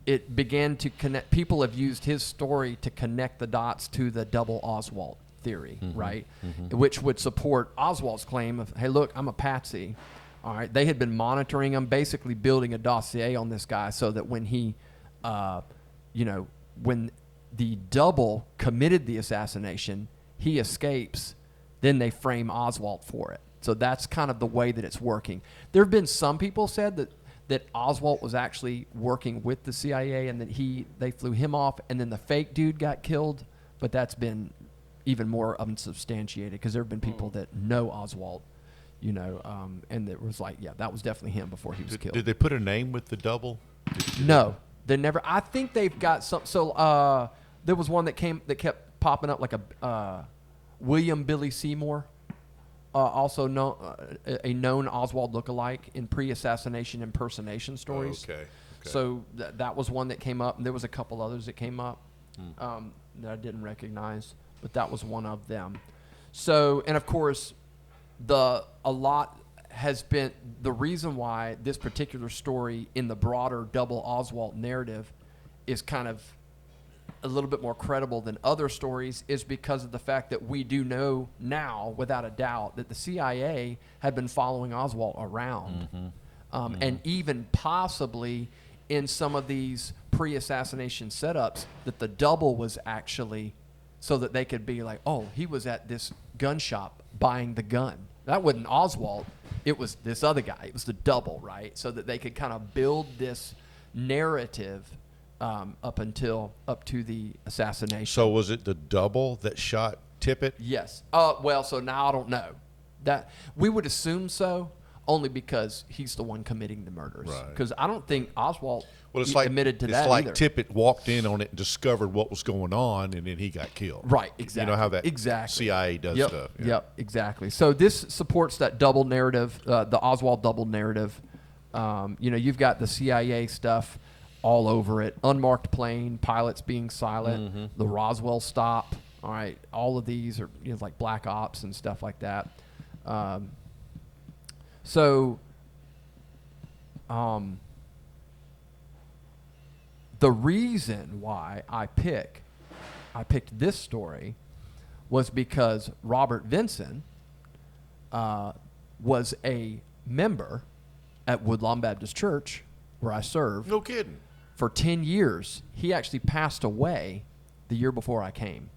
it began to connect. People have used his story to connect the dots to the double Oswald theory, right? Which would support Oswald's claim of, hey, look, I'm a patsy. All right. They had been monitoring him, basically building a dossier on this guy so that when he, when the double committed the assassination, he escapes, then they frame Oswald for it. So that's kind of the way that it's working. There have been some people said that Oswald was actually working with the CIA and that they flew him off and then the fake dude got killed, but that's been even more unsubstantiated because there have been people that know Oswald, and it was like, yeah, that was definitely him before he was killed. Did they put a name with the double? No, they never. I think they've got some. So there was one that kept popping up like a William Billy Seymour, also a known Oswald lookalike in pre-assassination impersonation stories. Okay. So that was one that came up, and there was a couple others that came up that I didn't recognize, but that was one of them. So, and of course, a lot has been the reason why this particular story in the broader double Oswald narrative is kind of a little bit more credible than other stories is because of the fact that we do know now, without a doubt, that the CIA had been following Oswald around, and even possibly in some of these pre-assassination setups, that the double was actually so that they could be like, oh, he was at this gun shop buying the gun. That wasn't Oswald. It was this other guy. It was the double, right? So that they could kind of build this narrative up to the assassination. So was it the double that shot Tippit? Yes. Well, so now I don't know. That we would assume so, only because he's the one committing the murders. Right. Because I don't think Oswald Well, admitted to that It's like either. Tippit walked in on it and discovered what was going on, and then he got killed. Right, exactly. You know how that exactly. CIA does Yep, stuff. Yeah. Yep, exactly. So this supports that double narrative, the Oswald double narrative. You've got the CIA stuff all over it. Unmarked plane, pilots being silent, the Roswell stop. All right, all of these are like Black Ops and stuff like that. The reason why I picked this story was because Robert Vinson was a member at Woodlawn Baptist Church, where I served, No kidding. for 10 years. He actually passed away the year before I came.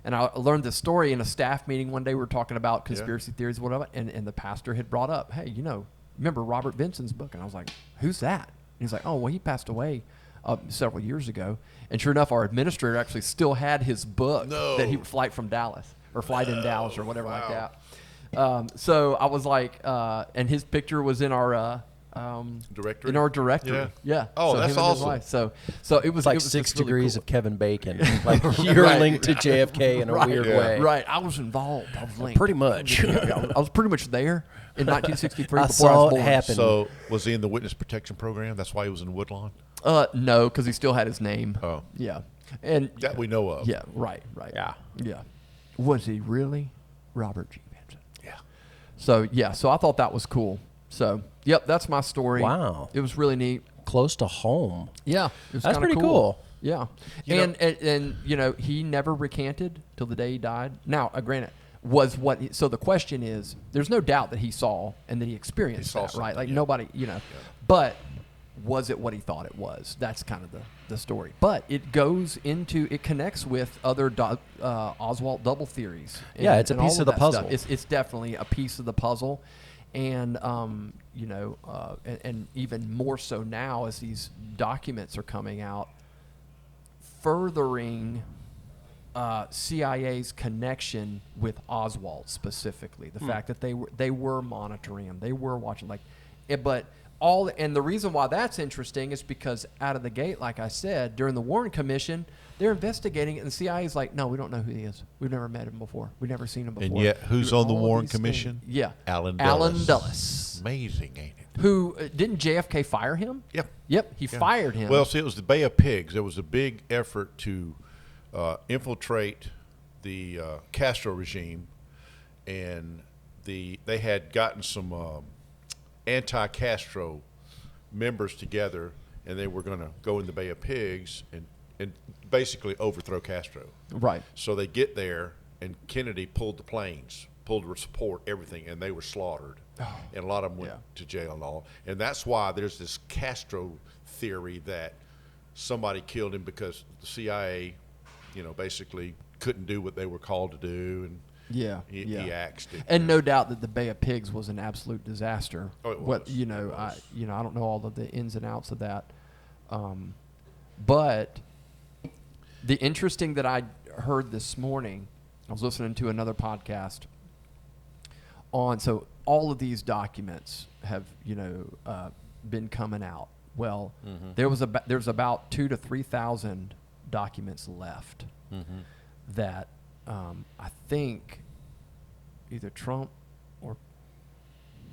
And I learned this story in a staff meeting one day. We were talking about conspiracy theories, whatever, and the pastor had brought up, hey, remember Robert Vinson's book? And I was like, who's that? And he's like, oh, well, he passed away several years ago. And sure enough, our administrator actually still had his book that he Flight from Dallas, or Flight in Dallas, or whatever like that. So I was like, and his picture was in our Directory? In our directory, Yeah. yeah. Oh, So that's him and his awesome. wife. So it was It's like it was 6 just really degrees cool. of Kevin Bacon. Like you're Right. linked to JFK in a weird Yeah. way. Right, I was involved. I was linked. Pretty much. I was pretty much there in 1963 I before I saw was it born. happen. So was he in the witness protection program? That's why he was in Woodlawn? No, because he still had his name. Oh. Yeah, and That we know of. yeah, right. Yeah. Was he really Robert G. Vinson? Yeah. So I thought that was cool. So yep, that's my story. Wow. It was really neat. Close to home. Yeah, it was That's kinda pretty cool. Yeah, You and he never recanted till the day he died. Now, granted, was what? So the question is, there's no doubt that he saw and that he experienced He saw that, right? something, Like yeah. nobody, but was it what he thought it was? That's kind of the story. But it connects with other Oswald double theories. Yeah, it's a all piece of the that puzzle. stuff. It's definitely a piece of the puzzle. And and even more so now as these documents are coming out, furthering CIA's connection with Oswald specifically. The fact that they were monitoring him, they were watching, and the reason why that's interesting is because out of the gate, like I said, during the Warren Commission, they're investigating it, and the CIA is like, no, we don't know who he is. We've never met him before. We've never seen him before. And yet, who's Through on the all of Warren these things. Commission? Yeah, Alan Dulles. Amazing, ain't it? Who didn't JFK fire him? Yep. Yep, he Yeah. fired him. Well, see, it was the Bay of Pigs. There was a big effort to infiltrate the Castro regime, and they had gotten some anti-Castro members together, and they were going to go in the Bay of Pigs and basically overthrow Castro. right. So they get there, and Kennedy pulled the planes, pulled the support, everything, and they were slaughtered. And a lot of them went Yeah. to jail and all. And that's why there's this Castro theory that somebody killed him because the CIA, basically couldn't do what they were called to do, and Yeah, he axed it. And no doubt that the Bay of Pigs was an absolute disaster. Oh, it What was. It was. I don't know all of the ins and outs of that, but the interesting that I heard this morning, I was listening to another podcast on. So all of these documents have, been coming out. Well, there's about 2,000 to 3,000 documents left that I think either Trump or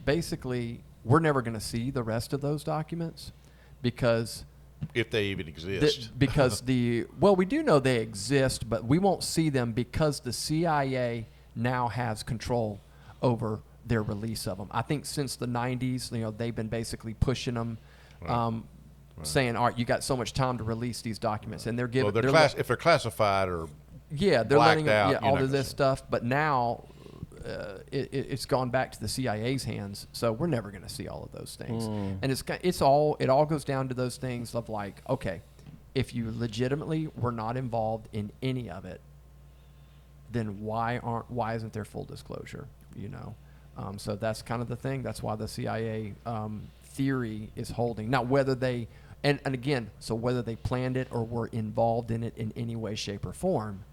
basically we're never going to see the rest of those documents because If they even exist. we do know they exist, but we won't see them because the CIA now has control over their release of them. I think since the 90s, they've been basically pushing them, saying, "All right, you got so much time to release these documents," and they're giving. If they're classified or they're blacked letting out, them, you're all not of gonna this see it. stuff. But now it's gone back to the CIA's hands, so we're never going to see all of those things. And it all goes down to those things of like, okay, if you legitimately were not involved in any of it, then why isn't there full disclosure? So that's kind of the thing. That's why the CIA theory is holding. Now, whether they and again, so whether they planned it or were involved in it in any way, shape, or form,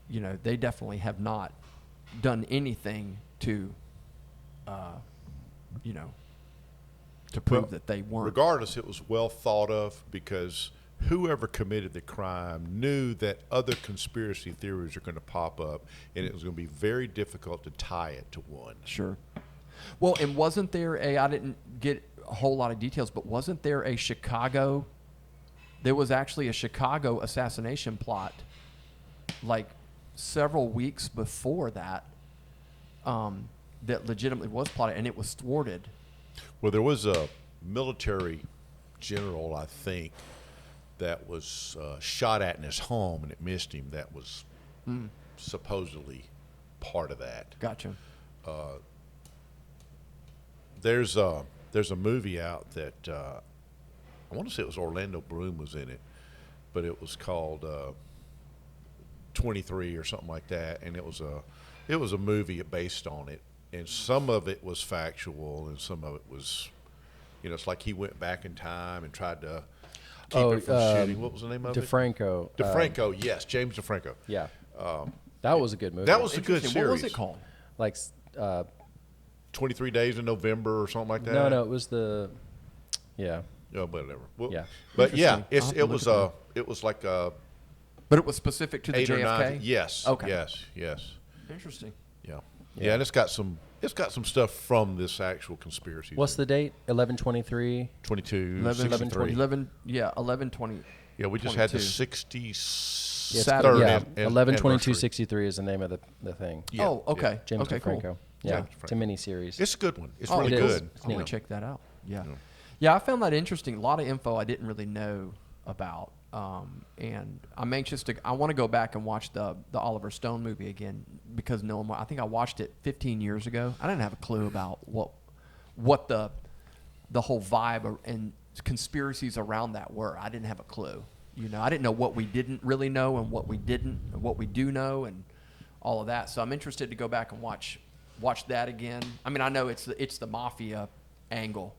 they definitely have not done anything to, to prove that they weren't. regardless, it was well thought of because whoever committed the crime knew that other conspiracy theories are going to pop up, and it was going to be very difficult to tie it to one. Sure. Well, and wasn't there I didn't get a whole lot of details, but wasn't there there was actually a Chicago assassination plot like several weeks before that that legitimately was plotted, and it was thwarted. Well, there was a military general, I think, that was shot at in his home, and it missed him. That was supposedly part of that. Gotcha. There's a movie out that I want to say it was Orlando Bloom was in it, but it was called 23 or something like that, and it was a movie based on it, and some of it was factual and some of it was, it's like he went back in time and tried to keep it from shooting. What was the name of DeFranco. it? DeFranco, yes, James DeFranco. Yeah. That was a good movie. That was a good Interesting. series. What was it called? like 23 Days in November or something like that. no, it was yeah. Oh, whatever. Well, Yeah. But yeah, Interesting. I'll have to look at it was like a But it was specific to the 8 or 9. JFK? Yes. Okay. Yes. Interesting. Yeah. Yeah, and it's got some stuff from this actual conspiracy. What's the date? 11/23. 22, 11, 63. 11/20. Yeah, we just had the 22. 63rd Saturday. Yeah, an- 11/22/63 is the name of the thing. Yeah, Oh, okay. James okay, DeFranco. cool. Yeah, James it's a mini series. It's a good one. It's Oh, really it is. good. It's I'm going neat. to check that out. Yeah, I found that interesting. A lot of info I didn't really know about. And I'm anxious I want to go back and watch the Oliver Stone movie again because no one, I think I watched it 15 years ago. I didn't have a clue about what the whole vibe and conspiracies around that were. I didn't have a clue. I didn't know what we didn't really know and what we do know and all of that. So I'm interested to go back and watch that again. I mean, I know it's the mafia angle.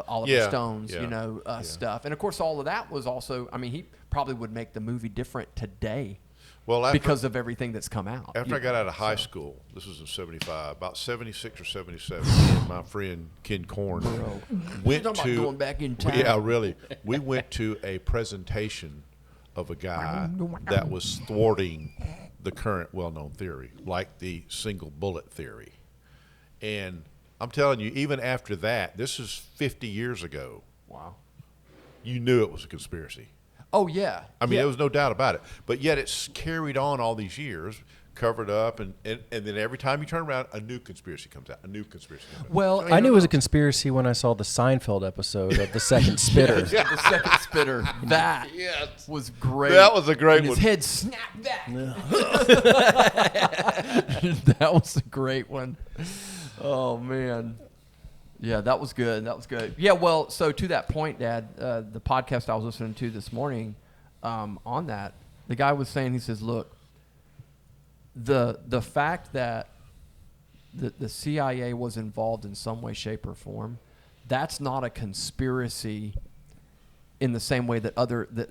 Oliver Yeah, Stone's, yeah. stuff. And, of course, all of that was also, he probably would make the movie different today Well, because of everything that's come out. After I got out of high school, this was in 75, about 76 or 77, me and my friend Ken Korn went You're talking to about going back in time. Yeah, really. We went to a presentation of a guy that was thwarting the current well-known theory, like the single bullet theory. And I'm telling you, even after that, this is 50 years ago, Wow. you knew it was a conspiracy. Oh, yeah. I mean, yeah. there was no doubt about it. But yet it's carried on all these years, covered up, and then every time you turn around, a new conspiracy comes out. Well, I knew it was a conspiracy when I saw the Seinfeld episode of The Second Spitter. the second spitter. That was great. That was a great and one. His head snapped back. That was a great one. Oh, man. Yeah, that was good. Yeah, well, so to that point, Dad, the podcast I was listening to this morning on that, the guy was saying, he says, look, the fact that the CIA was involved in some way, shape, or form, that's not a conspiracy in the same way that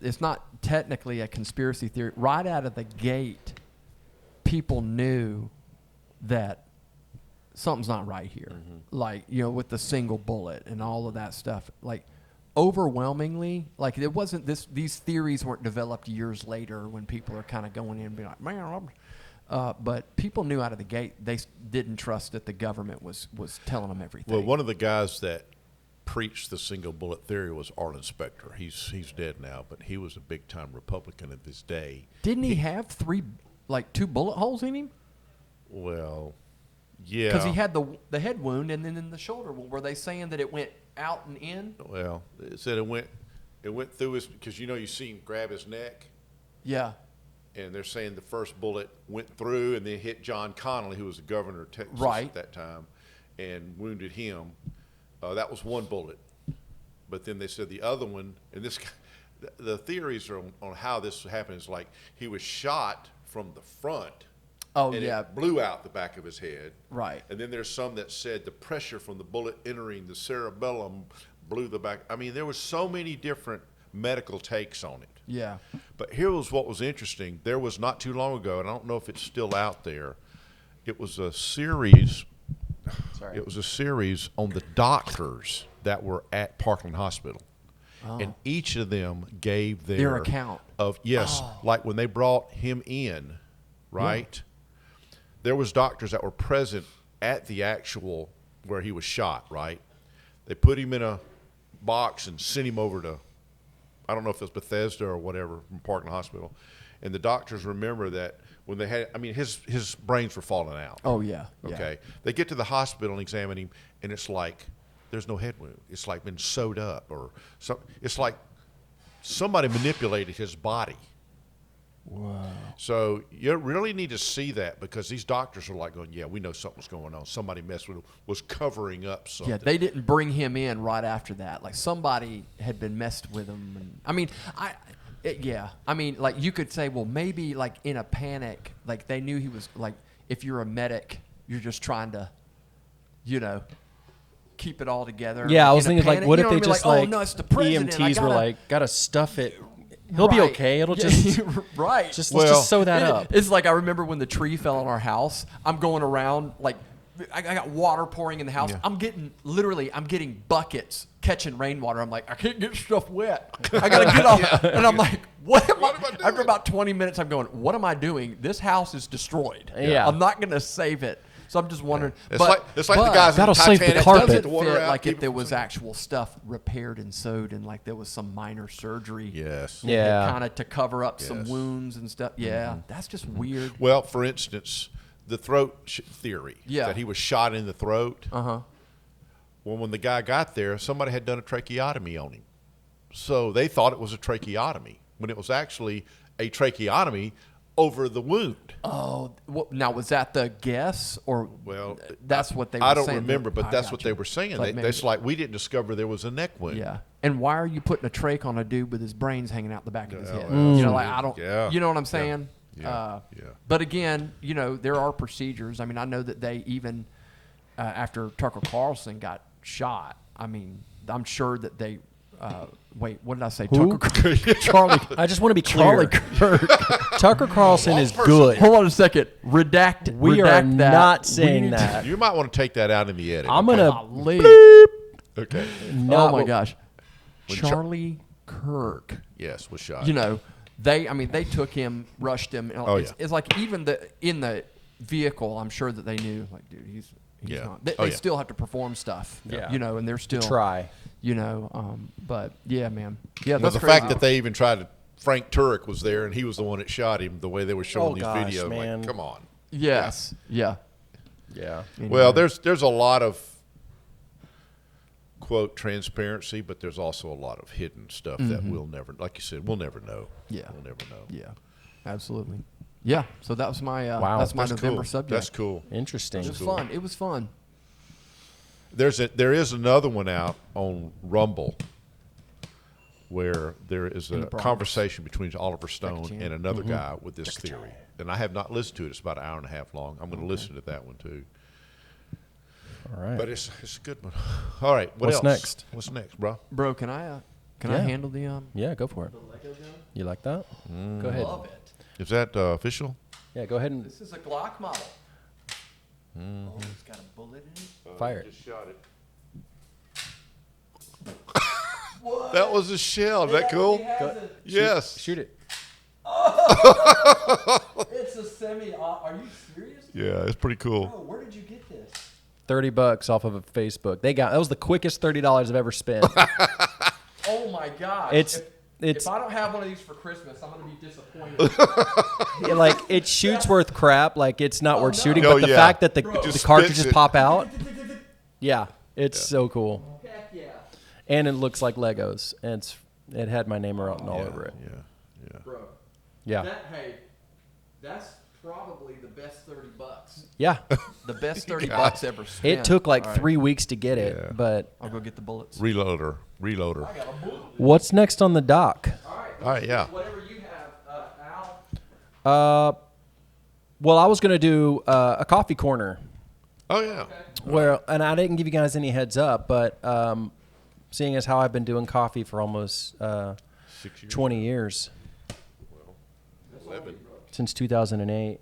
it's not technically a conspiracy theory. Right out of the gate, people knew that something's not right here. Like, you know, with the single bullet and all of that stuff. Like, overwhelmingly, like, it wasn't these theories weren't developed years later when people are kind of going in and being like, man, but people knew out of the gate they didn't trust that the government was telling them everything. Well, one of the guys that preached the single bullet theory was Arlen Specter. He's dead now, but he was a big time Republican of his day. Didn't he have two bullet holes in him? Well, yeah. Because he had the head wound and then in the shoulder wound. Were they saying that it went out and in? Well, it said it went through his, because you see him grab his neck, Yeah. and they're saying the first bullet went through and then hit John Connally, who was the governor of Texas Right. at that time, and wounded him. That was one bullet. But then they said the other one, and the theories are on how this happened is like he was shot from the front. Oh, and yeah. it blew out the back of his head. Right. And then there's some that said the pressure from the bullet entering the cerebellum blew the back. I mean, there was so many different medical takes on it. Yeah. But here was what was interesting. There was not too long ago, and I don't know if it's still out there. It was a series. Sorry. It was a series on the doctors that were at Parkland Hospital, and each of them gave Their account. of like when they brought him in, right? There was doctors that were present at the actual where he was shot, right? They put him in a box and sent him over to, I don't know if it was Bethesda or whatever, from Parkland Hospital. And the doctors remember that when they had, I mean, his brains were falling out. Oh, yeah. Okay. They get to the hospital and examine him, and it's like there's no head wound. It's like been sewed up, or it's like somebody manipulated his body. Wow. So you really need to see that, because these doctors are like going, yeah, we know something's going on. Somebody messed with him, was covering up something. Yeah, they didn't bring him in right after that. Like, somebody had been messed with him. And, I mean, I mean, like, you could say, well, maybe, like, in a panic, like, they knew he was, like, if you're a medic, you're just trying to, keep it all together. Yeah, I was In a thinking, like, panic, what you if know they I mean? just, like, like, oh, no, it's the president. I EMTs were gotta- like, gotta stuff it. He'll be Right. okay. It'll Yeah, just, right. let's Well, just sew that up. It's like I remember when the tree fell on our house. I'm going around, like, I got water pouring in the house. Yeah. I'm getting buckets catching rainwater. I'm like, I can't get stuff wet. I got to get off. And I'm like, what am I doing? After about 20 minutes, I'm going, what am I doing? This house is destroyed. Yeah. I'm not going to save it. So I'm just wondering. It's like the guys in That'll save the Titanic carpet. that Doesn't took the water fit out, like keep if it there from was sinking. actual stuff repaired and sewed and like there was some minor surgery. Yes. Yeah. Kind of to cover up some Yes. wounds and stuff. Yeah. That's just weird. Well, for instance, the throat theory, Yeah. that he was shot in the throat. Uh-huh. Well, when the guy got there, somebody had done a tracheotomy on him. So they thought it was a tracheotomy when it was actually a tracheotomy over the wound. Oh, now was that the guess or Well, that's what they were I don't saying? remember, but I that's got what you. they were saying. Like maybe- It's like we didn't discover there was a neck wound. Yeah. And why are you putting a trach on a dude with his brains hanging out the back of his head? well, You know, like I don't. Yeah. You know what I'm saying? Yeah. Yeah. But again, there are procedures. I mean, I know that they even after Tucker Carlson got shot. I mean, I'm sure that they. Wait, what did I say? Who? Charlie. I just want to be Charlie clear. Kirk. Tucker Carlson is person. good. Hold on a second. Redact. We are redact that. not We saying need to- that. You might want to take that out in the edit. I'm okay? gonna. Golly. Okay. Not Oh my what- gosh. When Charlie Kirk. Yes, was shot. They took him, rushed him. And Oh, it's, yeah. it's like even in the vehicle, I'm sure that they knew, like, dude, he's Yeah. not. They, Oh, they yeah. still have to perform stuff. Yeah. And they're still Try. But yeah, man. Yeah, Well, that's the crazy. fact that they even tried to, Frank Turek was there and he was the one that shot him. The way they were showing Oh, these gosh, videos, man. like, come on. Yes. Yeah. Yeah. Well, there's a lot of quote transparency, but there's also a lot of hidden stuff that we'll never, like you said, we'll never know. Yeah. We'll never know. Yeah. Absolutely. Yeah. So that was my Wow. that's my That's November cool. subject. That's cool. Interesting. It was fun. It was fun. There is another one out on Rumble where there is In a the Bronx. conversation between Oliver Stone Chan. and another guy with this theory. And I have not listened to it. It's about an hour and a half long. I'm going to listen to that one too. All right. But it's a good one. All right. What What's else? next? What's next, bro? Bro, can I Yeah. handle the Yeah, go for it. You like that? Go ahead. Love it. Is that official? Yeah, go ahead and. This is a Glock model. Oh, it's got a bullet in it. Fire it. Just shot it. What? That was a shell. Is that cool? Yes. Shoot it. It's a semi. Are you serious? Yeah, it's pretty cool. Bro, where did you get this? $30 off of a Facebook. That was the quickest $30 I've ever spent. Oh my god! It's if I don't have one of these for Christmas, I'm gonna be disappointed. like it shoots worth crap. Like it's not worth no. shooting, Oh, but the yeah. fact that the Just cartridges spits it. pop out, yeah, it's so cool. Heck yeah, And it looks like Legos, and it had my name written all over it. Yeah. bro. Yeah, That's probably the best $30. yeah. The best $30 ever spent. It took like All right, 3 weeks to get it, Yeah. but I'll go get the bullets. Reloader. I got a bullet. what's next on the dock? All right. All right, yeah. Whatever you have, Al. Well, I was gonna do a coffee corner. Oh, yeah. Where, and I didn't give you guys any heads up, but seeing as how I've been doing coffee for almost 6 years. 20 years, 11. since 2008.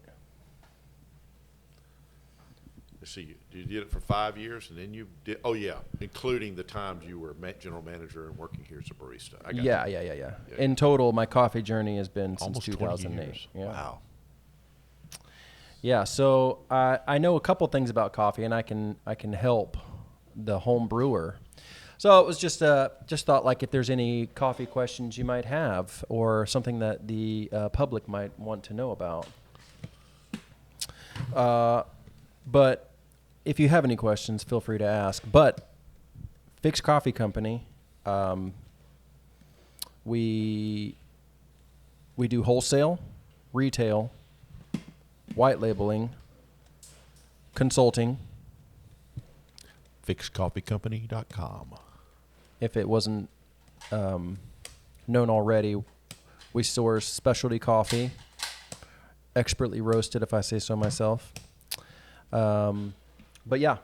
Let's see. You did it for 5 years, and then you did. Oh, yeah, including the times you were general manager and working here as a barista. I got Yeah. Yeah. In total, my coffee journey has been since almost 20 2008. years. Yeah. Wow. Yeah. So I know a couple things about coffee, and I can help the home brewer. So it was just thought like if there's any coffee questions you might have, or something that the public might want to know about. But if you have any questions, feel free to ask. But Fix Coffee Company, we do wholesale, retail, white labeling, consulting. FixCoffeeCompany.com. If it wasn't known already, we source specialty coffee, expertly roasted, if I say so myself. But yeah,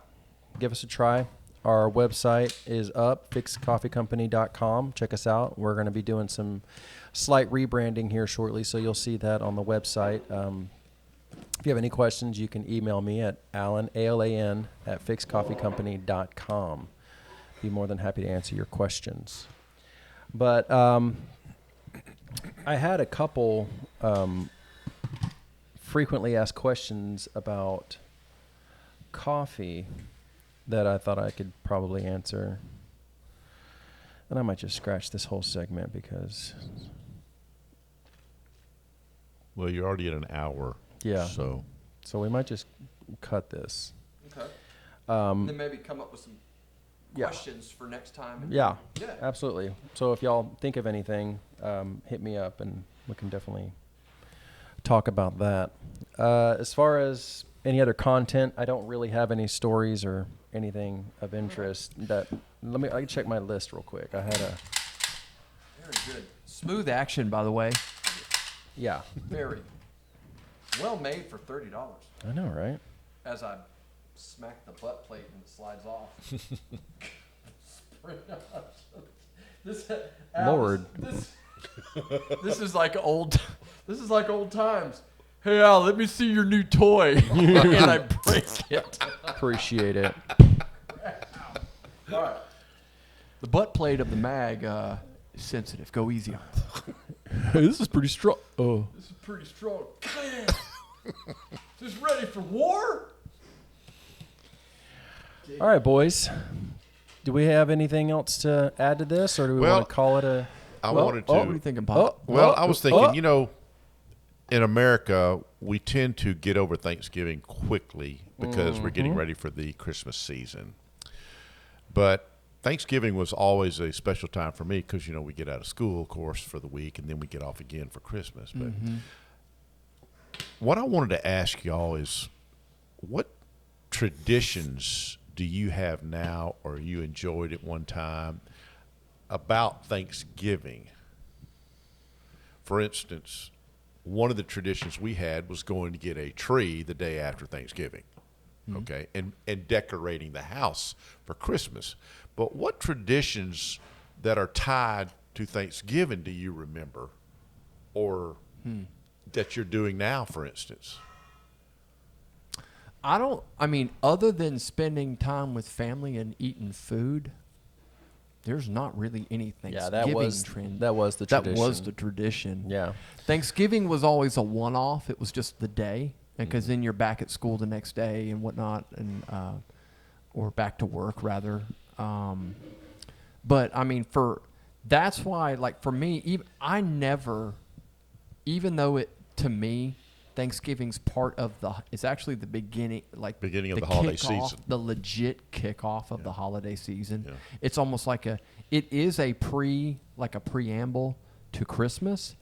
give us a try. Our website is up, fixcoffeecompany.com. Check us out. We're going to be doing some slight rebranding here shortly, so you'll see that on the website. If you have any questions, you can email me at Alan, ALAN, at fixcoffeecompany.com. Be more than happy to answer your questions. But I had a couple frequently asked questions about coffee that I thought I could probably answer. And I might just scratch this whole segment because, Well, you're already at an hour. yeah. So So we might just cut this. Okay. Um, Then maybe come up with some Yeah. questions for next time. Yeah, Yeah. absolutely. So if y'all think of anything, hit me up and we can definitely talk about that. As far as any other content, I don't really have any stories or anything of interest. I can check my list real quick. I had Very good. Smooth action, by the way. yeah, Very well made for $30. I know, right? As I smack the butt plate and it slides off. This, Al, Lord. This is like old. This is like old times. Hey Al, let me see your new toy, and I break it. Appreciate it. All right. The butt plate of the mag is sensitive. Go easy on it. This is pretty strong. Oh, This is pretty strong. Just ready for war? all right, boys. Do we have anything else to add to this, or do we Well, want to call it a? I Well, wanted to. What are you thinking, Pop? Well, I was thinking, in America, we tend to get over Thanksgiving quickly because we're getting ready for the Christmas season. But Thanksgiving was always a special time for me because, we get out of school, of course, for the week, and then we get off again for Christmas. But what I wanted to ask y'all is, what traditions do you have now or you enjoyed at one time about Thanksgiving? For instance, one of the traditions we had was going to get a tree the day after Thanksgiving, okay, and decorating the house for Christmas. But what traditions that are tied to Thanksgiving do you remember, or that you're doing now, for instance? I don't. I mean, other than spending time with family and eating food, there's not really any Yeah, Thanksgiving trend. that was the That tradition. was the tradition. Yeah. Thanksgiving was always a one-off. It was just the day, because then you're back at school the next day and whatnot, and or back to work rather. But I mean, that's why, like for me, even though it to me, Thanksgiving's part of it's actually the beginning, like Beginning of the holiday kickoff, season. the legit kickoff of the holiday season. Yeah. It's almost like it is a preamble to Christmas,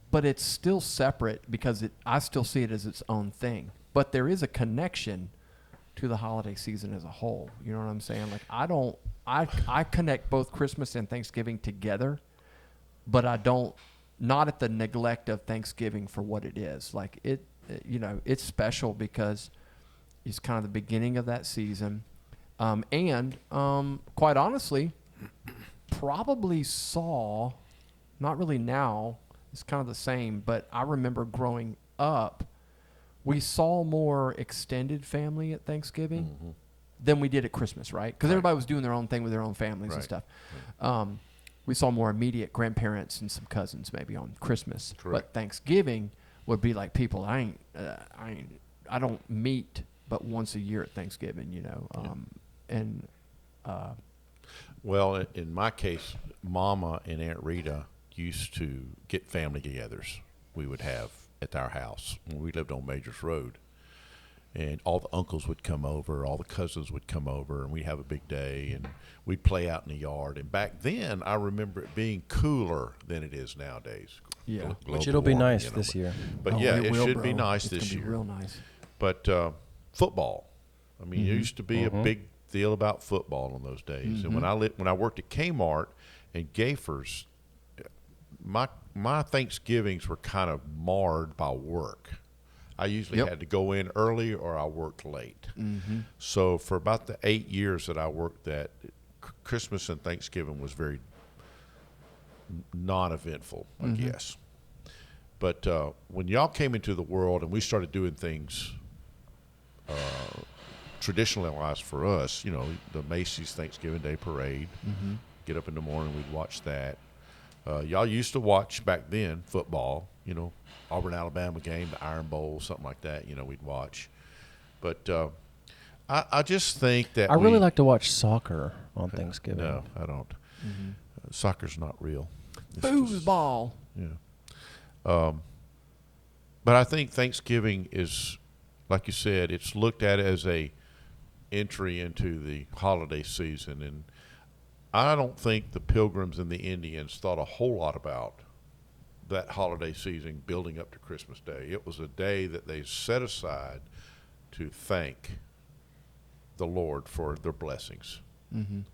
but it's still separate because I still see it as its own thing. But there is a connection to the holiday season as a whole. You know what I'm saying? Like I connect both Christmas and Thanksgiving together, but I don't, not at the neglect of Thanksgiving for what it is. Like it's special because it's kind of the beginning of that season. And quite honestly, probably saw, not really now, it's kind of the same, but I remember growing up, we saw more extended family at Thanksgiving than we did at Christmas, right? Because everybody was doing their own thing with their own families and Right. stuff. We saw more immediate grandparents and some cousins maybe on Christmas. Correct. But Thanksgiving would be like people I don't meet but once a year at Thanksgiving, you know. And Well, in my case, Mama and Aunt Rita used to get family togethers we would have at our house when we lived on Majors Road. And all the uncles would come over, all the cousins would come over, and we'd have a big day, and we'd play out in the yard. And back then, I remember it being cooler than it is nowadays. Yeah. Global Which it'll be warming, nice you know, this year. But oh, yeah, it will, should be bro. nice It's this gonna be year. real nice. But football, I mean, it used to be a big deal about football in those days. And when I worked at Kmart and Gaffer's, my Thanksgivings were kind of marred by work. I usually Yep. had to go in early or I worked late. So for about the 8 years that I worked that, Christmas and Thanksgiving was very non-eventful, I guess. But when y'all came into the world and we started doing things traditionalized for us, you know, the Macy's Thanksgiving Day Parade, get up in the morning, we'd watch that. Y'all used to watch back then football, you know, Auburn, Alabama game, the Iron Bowl, something like that, you know, we'd watch. But I just think that I really like to watch soccer on Thanksgiving. No, I don't. Soccer's not real. It's just- Foosball. Yeah. But I think Thanksgiving is, like you said, it's looked at as a entry into the holiday season, and I don't think the Pilgrims and the Indians thought a whole lot about that holiday season building up to Christmas Day. It was a day that they set aside to thank the Lord for their blessings. And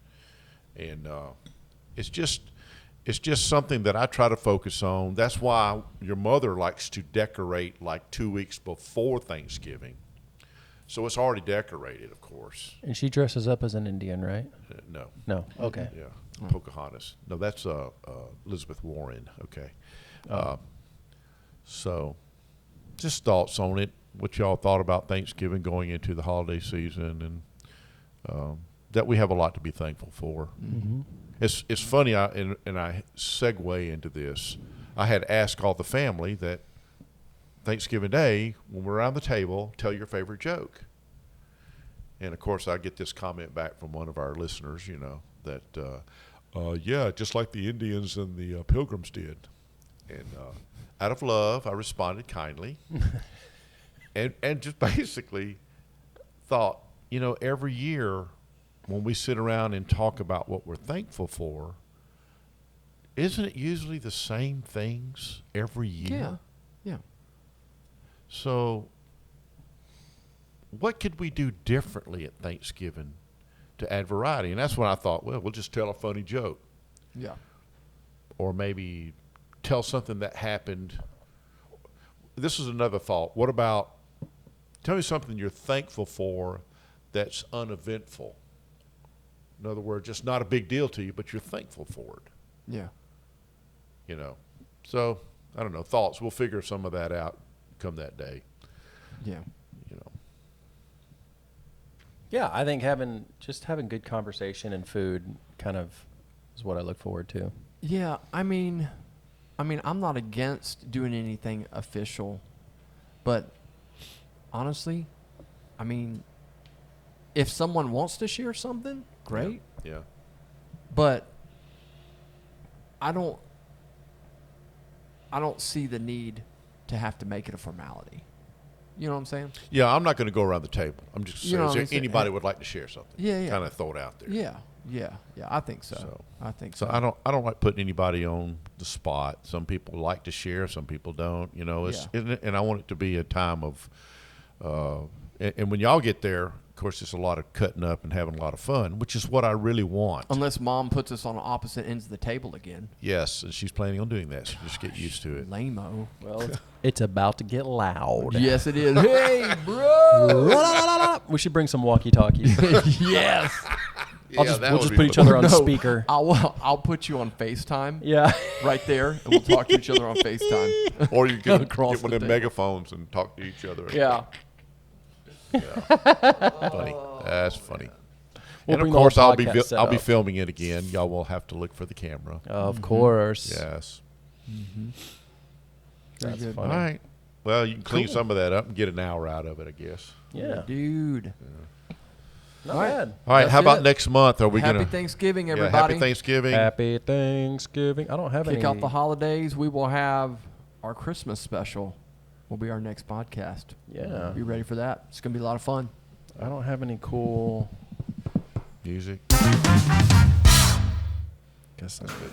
it's just something that I try to focus on. That's why your mother likes to decorate like 2 weeks before Thanksgiving. So it's already decorated, of course. And she dresses up as an Indian, right? No. No. Okay. Yeah, Pocahontas. No, that's Elizabeth Warren. Okay. So just thoughts on it, what y'all thought about Thanksgiving going into the holiday season, and that we have a lot to be thankful for. It's funny, and I segue into this. I had asked all the family that Thanksgiving Day, when we're around the table, tell your favorite joke. And of course, I get this comment back from one of our listeners, you know, that, yeah, just like the Indians and the Pilgrims did. And out of love, I responded kindly, and just basically thought, you know, every year when we sit around and talk about what we're thankful for, isn't it usually the same things every year? Yeah. Yeah. So what could we do differently at Thanksgiving to add variety? And that's when I thought, well, we'll just tell a funny joke, Yeah. or maybe tell something that happened. This is another thought. What about, tell me something you're thankful for that's uneventful. In other words, just not a big deal to you, but you're thankful for it, Yeah. you know. So, I don't know, thoughts. We'll figure some of that out come that day, Yeah. you know. Yeah, I think having good conversation and food kind of is what I look forward to. Yeah, I mean, I'm not against doing anything official, but honestly, I mean, if someone wants to share something, great. Yeah. But I don't see the need to have to make it a formality. You know what I'm saying? Yeah, I'm not going to go around the table. I'm just You saying, know is what there I'm saying? anybody would like to share something? Yeah. Kind of throw it out there. Yeah. I think so. So- I think So so. I don't like putting anybody on the spot. Some people like to share, some people don't. You know, and I want it to be a time of, and when y'all get there, of course, it's a lot of cutting up and having a lot of fun, which is what I really want. Unless mom puts us on opposite ends of the table again. Yes, and she's planning on doing that. So just get used to it. Lame-o. Well, it's about to get loud. Yes, it is. Hey, bro. We should bring some walkie-talkies. Yes. We'll just put each other on speaker. I'll put you on FaceTime Yeah. right there, and we'll talk to each other on FaceTime. Or you can Across get one the of them table. megaphones and talk to each other. Yeah. Funny. That's funny. We'll And bring of the whole course, I'll be podcast I'll be setup. filming it again. Y'all will have to look for the camera. Of course. Yes. That's good. funny. All right. Well, you can clean Cool. some of that up and get an hour out of it, I guess. Yeah. Dude. Not All right. bad. All right. That's how about it. next month? Are we Happy gonna? Thanksgiving, Yeah, everybody. happy Thanksgiving. Happy Thanksgiving. I don't have Kick any. out the holidays. We will have our Christmas special. Will be our next podcast. Yeah. Be ready for that. It's gonna be a lot of fun. I don't have any cool. Music. Guess that's good.